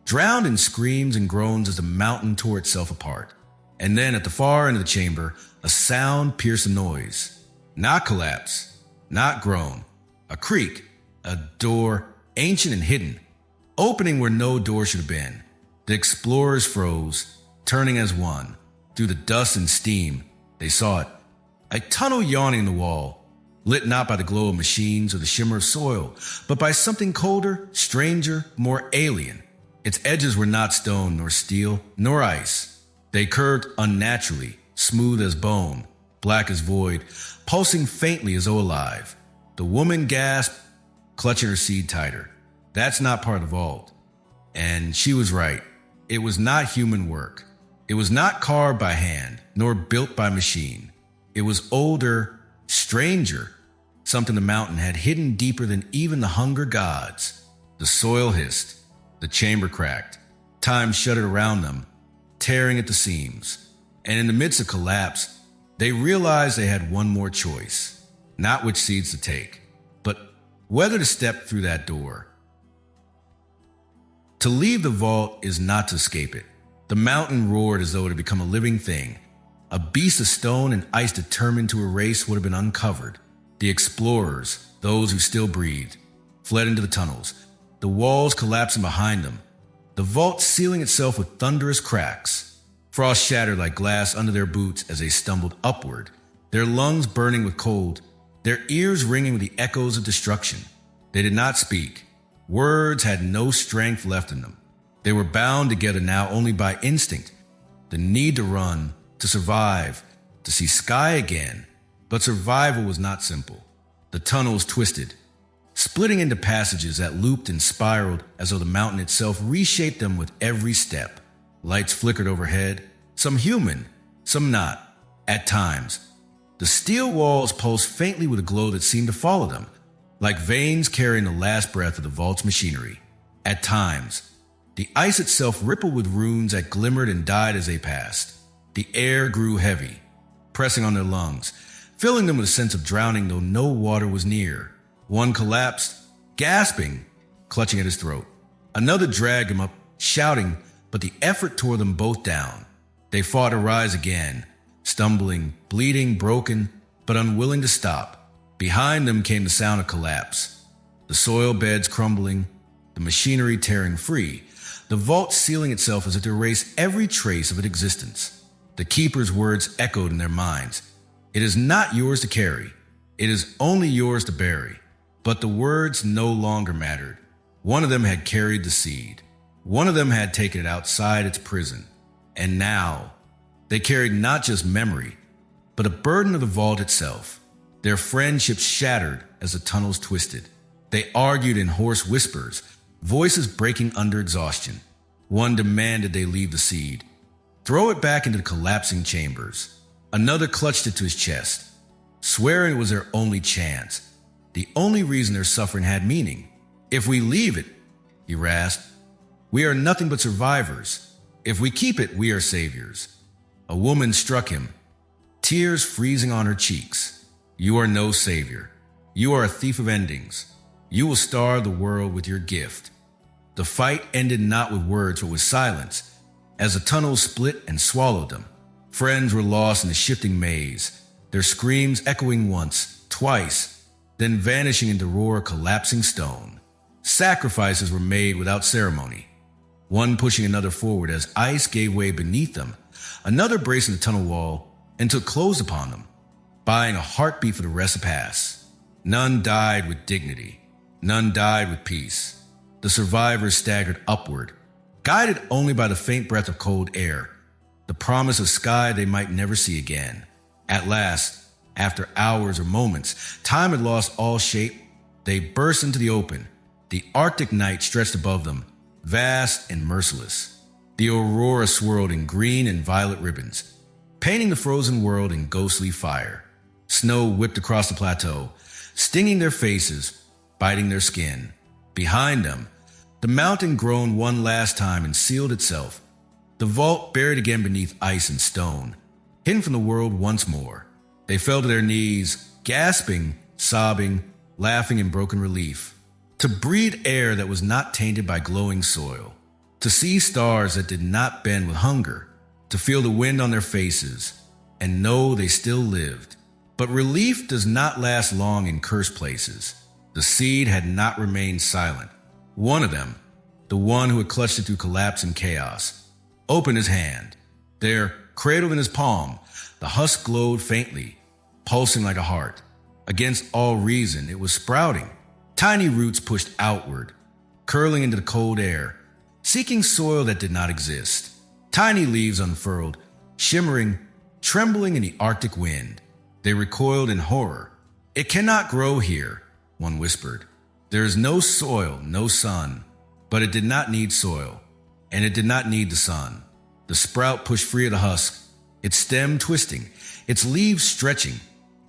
drowned in screams and groans as the mountain tore itself apart. And then at the far end of the chamber, a sound pierced the noise. Not collapse, not groan. A creak, a door, ancient and hidden, opening where no door should have been. The explorers froze, turning as one. Through the dust and steam, they saw it. A tunnel yawning in the wall, lit not by the glow of machines or the shimmer of soil, but by something colder, stranger, more alien. Its edges were not stone, nor steel, nor ice. They curved unnaturally, smooth as bone, black as void, pulsing faintly as though alive. The woman gasped, clutching her seed tighter. "That's not part of the vault." And she was right. It was not human work. It was not carved by hand, nor built by machine. It was older, stranger, something the mountain had hidden deeper than even the hunger gods. The soil hissed. The chamber cracked. Time shuddered around them, tearing at the seams. And in the midst of collapse, they realized they had one more choice. Not which seeds to take, but whether to step through that door. To leave the vault is not to escape it. The mountain roared as though it had become a living thing, a beast of stone and ice determined to erase what had been uncovered. The explorers, those who still breathed, fled into the tunnels, the walls collapsing behind them, the vault sealing itself with thunderous cracks. Frost shattered like glass under their boots as they stumbled upward, their lungs burning with cold, their ears ringing with the echoes of destruction. They did not speak. Words had no strength left in them. They were bound together now only by instinct, the need to run, to survive, to see sky again. But survival was not simple. The tunnels twisted, splitting into passages that looped and spiraled as though the mountain itself reshaped them with every step. Lights flickered overhead, some human, some not. At times, the steel walls pulsed faintly with a glow that seemed to follow them, like veins carrying the last breath of the vault's machinery. At times, the ice itself rippled with runes that glimmered and died as they passed. The air grew heavy, pressing on their lungs, filling them with a sense of drowning though no water was near. One collapsed, gasping, clutching at his throat. Another dragged him up, shouting, but the effort tore them both down. They fought to rise again, stumbling, bleeding, broken, but unwilling to stop. Behind them came the sound of collapse, the soil beds crumbling, the machinery tearing free, the vault sealing itself as if to erase every trace of its existence. The keeper's words echoed in their minds. "It is not yours to carry. It is only yours to bury." But the words no longer mattered. One of them had carried the seed. One of them had taken it outside its prison. And now, they carried not just memory, but a burden of the vault itself. Their friendship shattered as the tunnels twisted. They argued in hoarse whispers, voices breaking under exhaustion. One demanded they leave the seed, throw it back into the collapsing chambers. Another clutched it to his chest, swearing it was their only chance, the only reason their suffering had meaning. If we leave it, he rasped, we are nothing but survivors. If we keep it, we are saviors. A woman struck him, tears freezing on her cheeks. You are no savior. You are a thief of endings. You will star the world with your gift. The fight ended not with words, but with silence, as the tunnels split and swallowed them. Friends were lost in the shifting maze, their screams echoing once, twice, then vanishing into roar of collapsing stone. Sacrifices were made without ceremony, one pushing another forward as ice gave way beneath them, another bracing the tunnel wall and took close upon them, buying a heartbeat for the rest to pass. None died with dignity. None died with peace. The survivors staggered upward, guided only by the faint breath of cold air, the promise of sky they might never see again. At last, after hours or moments, time had lost all shape, they burst into the open. The Arctic night stretched above them, vast and merciless. The aurora swirled in green and violet ribbons, painting the frozen world in ghostly fire. Snow whipped across the plateau, stinging their faces, biting their skin. Behind them, the mountain groaned one last time and sealed itself. The vault buried again beneath ice and stone, hidden from the world once more. They fell to their knees, gasping, sobbing, laughing in broken relief. To breathe air that was not tainted by glowing soil. To see stars that did not bend with hunger. To feel the wind on their faces and know they still lived. But relief does not last long in cursed places. The seed had not remained silent. One of them, the one who had clutched it through collapse and chaos, opened his hand. There, cradled in his palm, the husk glowed faintly, pulsing like a heart. Against all reason, it was sprouting. Tiny roots pushed outward, curling into the cold air, seeking soil that did not exist. Tiny leaves unfurled, shimmering, trembling in the Arctic wind. They recoiled in horror. It cannot grow here, one whispered. There is no soil, no sun. But it did not need soil, and it did not need the sun. The sprout pushed free of the husk, its stem twisting, its leaves stretching,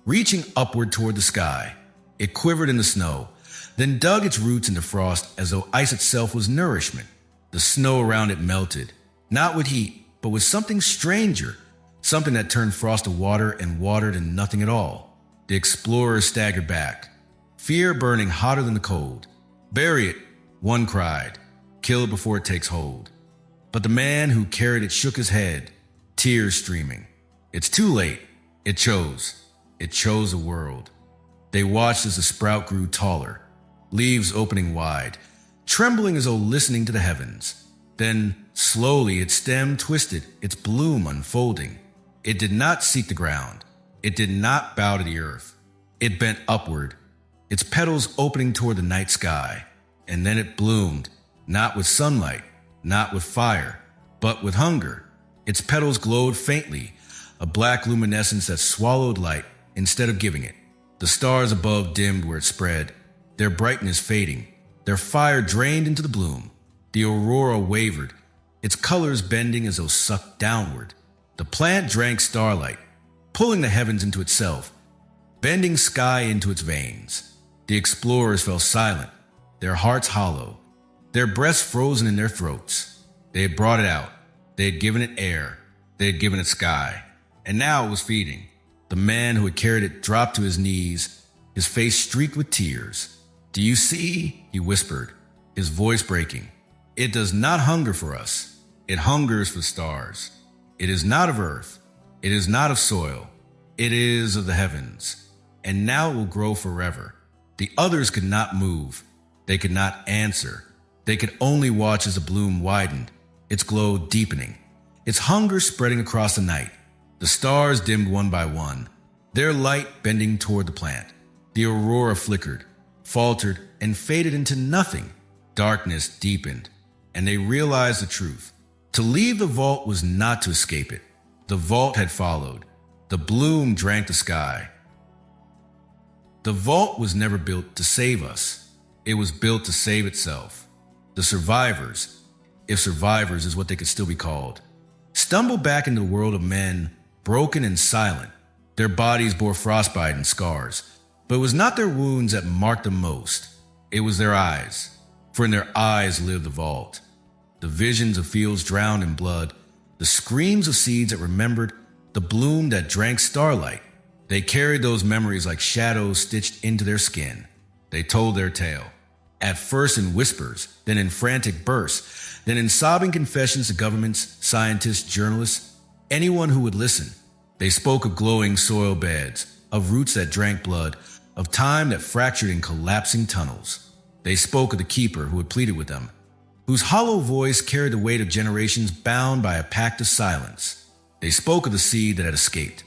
reaching upward toward the sky. It quivered in the snow, then dug its roots into frost as though ice itself was nourishment. The snow around it melted, not with heat, but with something stranger, something that turned frost to water and water to nothing at all. The explorers staggered back, fear burning hotter than the cold. Bury it, one cried. Kill it before it takes hold. But the man who carried it shook his head, tears streaming. It's too late. It chose. It chose a world. They watched as the sprout grew taller, leaves opening wide, trembling as though listening to the heavens. Then, slowly, its stem twisted, its bloom unfolding. It did not seek the ground. It did not bow to the earth. It bent upward, its petals opening toward the night sky. And then it bloomed, not with sunlight, not with fire, but with hunger. Its petals glowed faintly, a black luminescence that swallowed light instead of giving it. The stars above dimmed where it spread, their brightness fading, their fire drained into the bloom. The aurora wavered, its colors bending as though sucked downward. The plant drank starlight, pulling the heavens into itself, bending sky into its veins. The explorers fell silent, their hearts hollow, their breaths frozen in their throats. They had brought it out. They had given it air. They had given it sky. And now it was feeding. The man who had carried it dropped to his knees, his face streaked with tears. Do you see? He whispered, his voice breaking. It does not hunger for us. It hungers for stars. It is not of earth. It is not of soil. It is of the heavens. And now it will grow forever. The others could not move. They could not answer. They could only watch as the bloom widened, its glow deepening, its hunger spreading across the night. The stars dimmed one by one, their light bending toward the plant. The aurora flickered, faltered, and faded into nothing. Darkness deepened, and they realized the truth. To leave the vault was not to escape it. The vault had followed. The bloom drank the sky. The vault was never built to save us. It was built to save itself. The survivors, if survivors is what they could still be called, stumbled back into the world of men, broken and silent. Their bodies bore frostbite and scars, but it was not their wounds that marked them most. It was their eyes, for in their eyes lived the vault. The visions of fields drowned in blood, the screams of seeds that remembered, the bloom that drank starlight. They carried those memories like shadows stitched into their skin. They told their tale, at first in whispers, then in frantic bursts, then in sobbing confessions to governments, scientists, journalists, anyone who would listen. They spoke of glowing soil beds, of roots that drank blood, of time that fractured in collapsing tunnels. They spoke of the keeper who had pleaded with them, whose hollow voice carried the weight of generations bound by a pact of silence. They spoke of the seed that had escaped,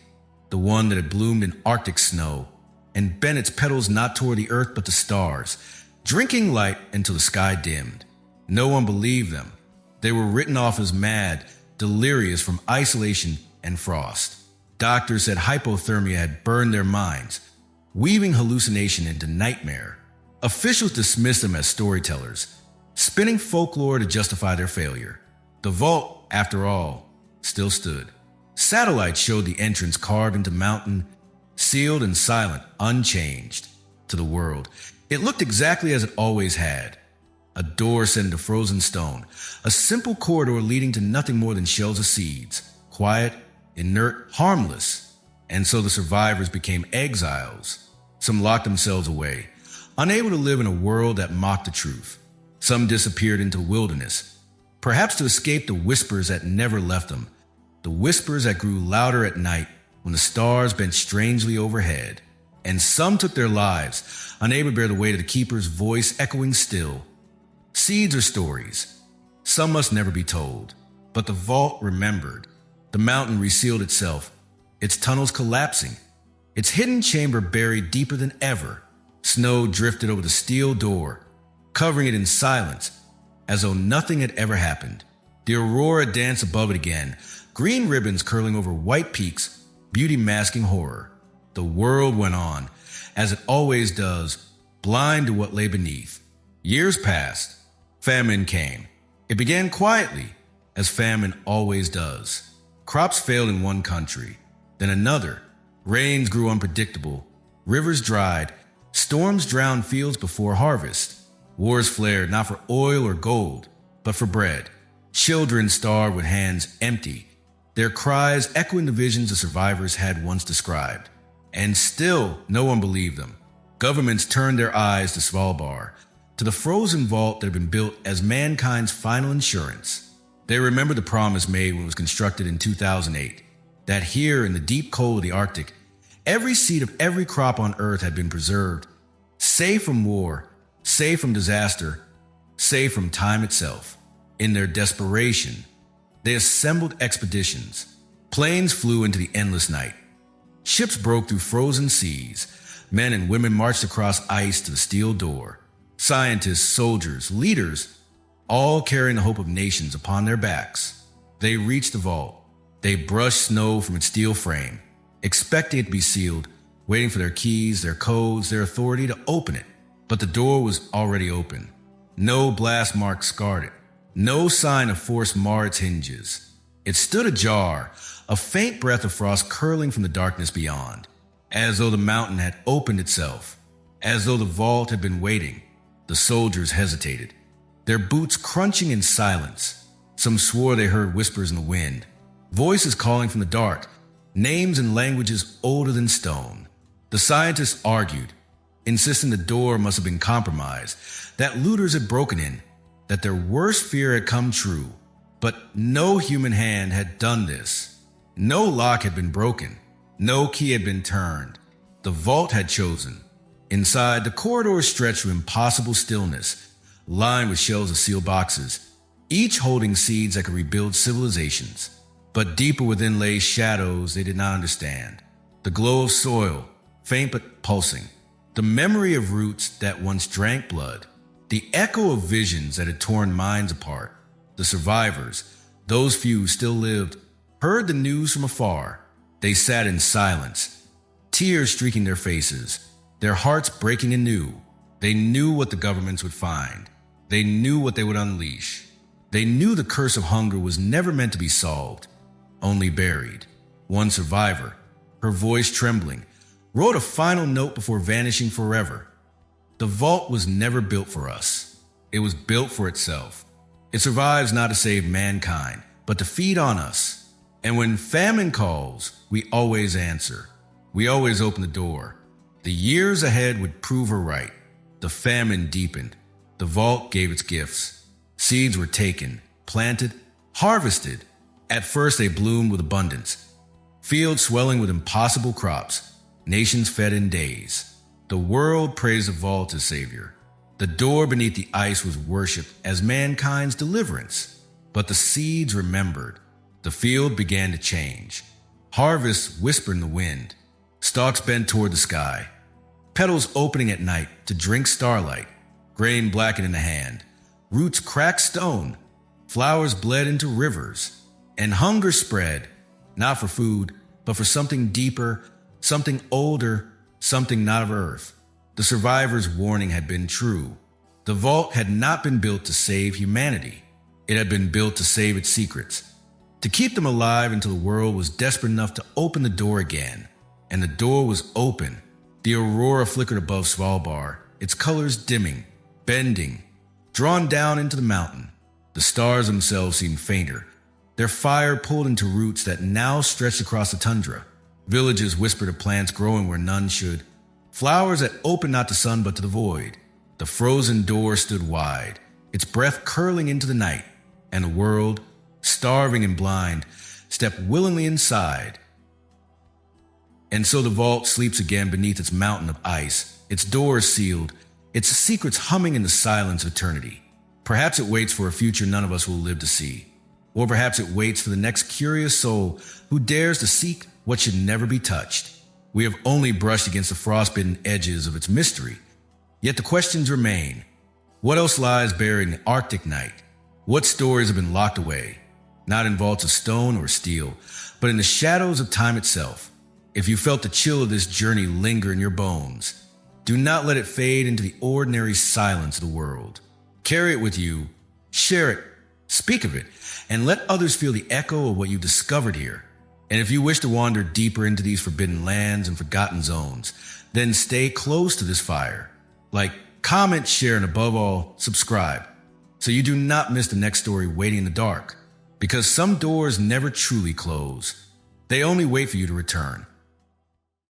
the one that had bloomed in Arctic snow and bent its petals not toward the earth but the stars, drinking light until the sky dimmed. No one believed them. They were written off as mad, delirious from isolation and frost. Doctors said hypothermia had burned their minds, weaving hallucination into nightmare. Officials dismissed them as storytellers, spinning folklore to justify their failure. The vault, after all, still stood. Satellites showed the entrance carved into mountain, sealed and silent, unchanged. To the world, it looked exactly as it always had. A door set into frozen stone, a simple corridor leading to nothing more than shells of seeds, quiet, inert, harmless. And so the survivors became exiles. Some locked themselves away, unable to live in a world that mocked the truth. Some disappeared into wilderness, perhaps to escape the whispers that never left them, the whispers that grew louder at night when the stars bent strangely overhead. And some took their lives, unable to bear the weight of the keeper's voice echoing still. Seeds are stories. Some must never be told. But the vault remembered. The mountain resealed itself, its tunnels collapsing, its hidden chamber buried deeper than ever. Snow drifted over the steel door, covering it in silence, as though nothing had ever happened. The aurora danced above it again, green ribbons curling over white peaks, beauty masking horror. The world went on, as it always does, blind to what lay beneath. Years passed. Famine came. It began quietly, as famine always does. Crops failed in one country, then another. Rains grew unpredictable. Rivers dried. Storms drowned fields before harvest. Wars flared not for oil or gold, but for bread. Children starved with hands empty, their cries echoing the visions the survivors had once described. And still, no one believed them. Governments turned their eyes to Svalbard, to the frozen vault that had been built as mankind's final insurance. They remembered the promise made when it was constructed in 2008, that here in the deep cold of the Arctic, every seed of every crop on Earth had been preserved, safe from war, safe from disaster, safe from time itself. In their desperation, they assembled expeditions. Planes flew into the endless night. Ships broke through frozen seas. Men and women marched across ice to the steel door. Scientists, soldiers, leaders, all carrying the hope of nations upon their backs. They reached the vault. They brushed snow from its steel frame, expecting it to be sealed, waiting for their keys, their codes, their authority to open it. But the door was already open. No blast mark scarred it. No sign of force marred its hinges. It stood ajar, a faint breath of frost curling from the darkness beyond, as though the mountain had opened itself, as though the vault had been waiting. The soldiers hesitated, their boots crunching in silence. Some swore they heard whispers in the wind, voices calling from the dark, names in languages older than stone. The scientists argued, insisting the door must have been compromised, that looters had broken in, that their worst fear had come true. But no human hand had done this. No lock had been broken. No key had been turned. The vault had chosen. Inside, the corridor stretched with impossible stillness, lined with shelves of sealed boxes, each holding seeds that could rebuild civilizations. But deeper within lay shadows they did not understand. The glow of soil, faint but pulsing. The memory of roots that once drank blood. The echo of visions that had torn minds apart. The survivors, those few who still lived, heard the news from afar. They sat in silence, tears streaking their faces, their hearts breaking anew. They knew what the governments would find. They knew what they would unleash. They knew the curse of hunger was never meant to be solved, only buried. One survivor, her voice trembling, wrote a final note before vanishing forever. The vault was never built for us. It was built for itself. It survives not to save mankind, but to feed on us. And when famine calls, we always answer. We always open the door. The years ahead would prove her right. The famine deepened. The vault gave its gifts. Seeds were taken, planted, harvested. At first they bloomed with abundance. Fields swelling with impossible crops. Nations fed in days. The world praised the vault as savior. The door beneath the ice was worshipped as mankind's deliverance. But the seeds remembered. The field began to change. Harvests whispered in the wind. Stalks bent toward the sky. Petals opening at night to drink starlight. Grain blackened in the hand. Roots cracked stone. Flowers bled into rivers. And hunger spread, not for food, but for something deeper, something older, something not of earth. The survivors' warning had been true. The vault had not been built to save humanity. It had been built to save its secrets, to keep them alive until the world was desperate enough to open the door again. And the door was open. The aurora flickered above Svalbard, its colors dimming, bending, drawn down into the mountain. The stars themselves seemed fainter. Their fire pulled into roots that now stretched across the tundra. Villages whispered of plants growing where none should. Flowers that opened not to sun but to the void. The frozen door stood wide, its breath curling into the night. And the world, starving and blind, stepped willingly inside. And so the vault sleeps again beneath its mountain of ice, its doors sealed, its secrets humming in the silence of eternity. Perhaps it waits for a future none of us will live to see. Or perhaps it waits for the next curious soul who dares to seek what should never be touched. We have only brushed against the frostbitten edges of its mystery. Yet the questions remain. What else lies buried in the Arctic night? What stories have been locked away? Not in vaults of stone or steel, but in the shadows of time itself. If you felt the chill of this journey linger in your bones, do not let it fade into the ordinary silence of the world. Carry it with you, share it, speak of it, and let others feel the echo of what you discovered here. And if you wish to wander deeper into these forbidden lands and forgotten zones, then stay close to this fire. Like, comment, share, and above all, subscribe, so you do not miss the next story waiting in the dark. Because some doors never truly close. They only wait for you to return.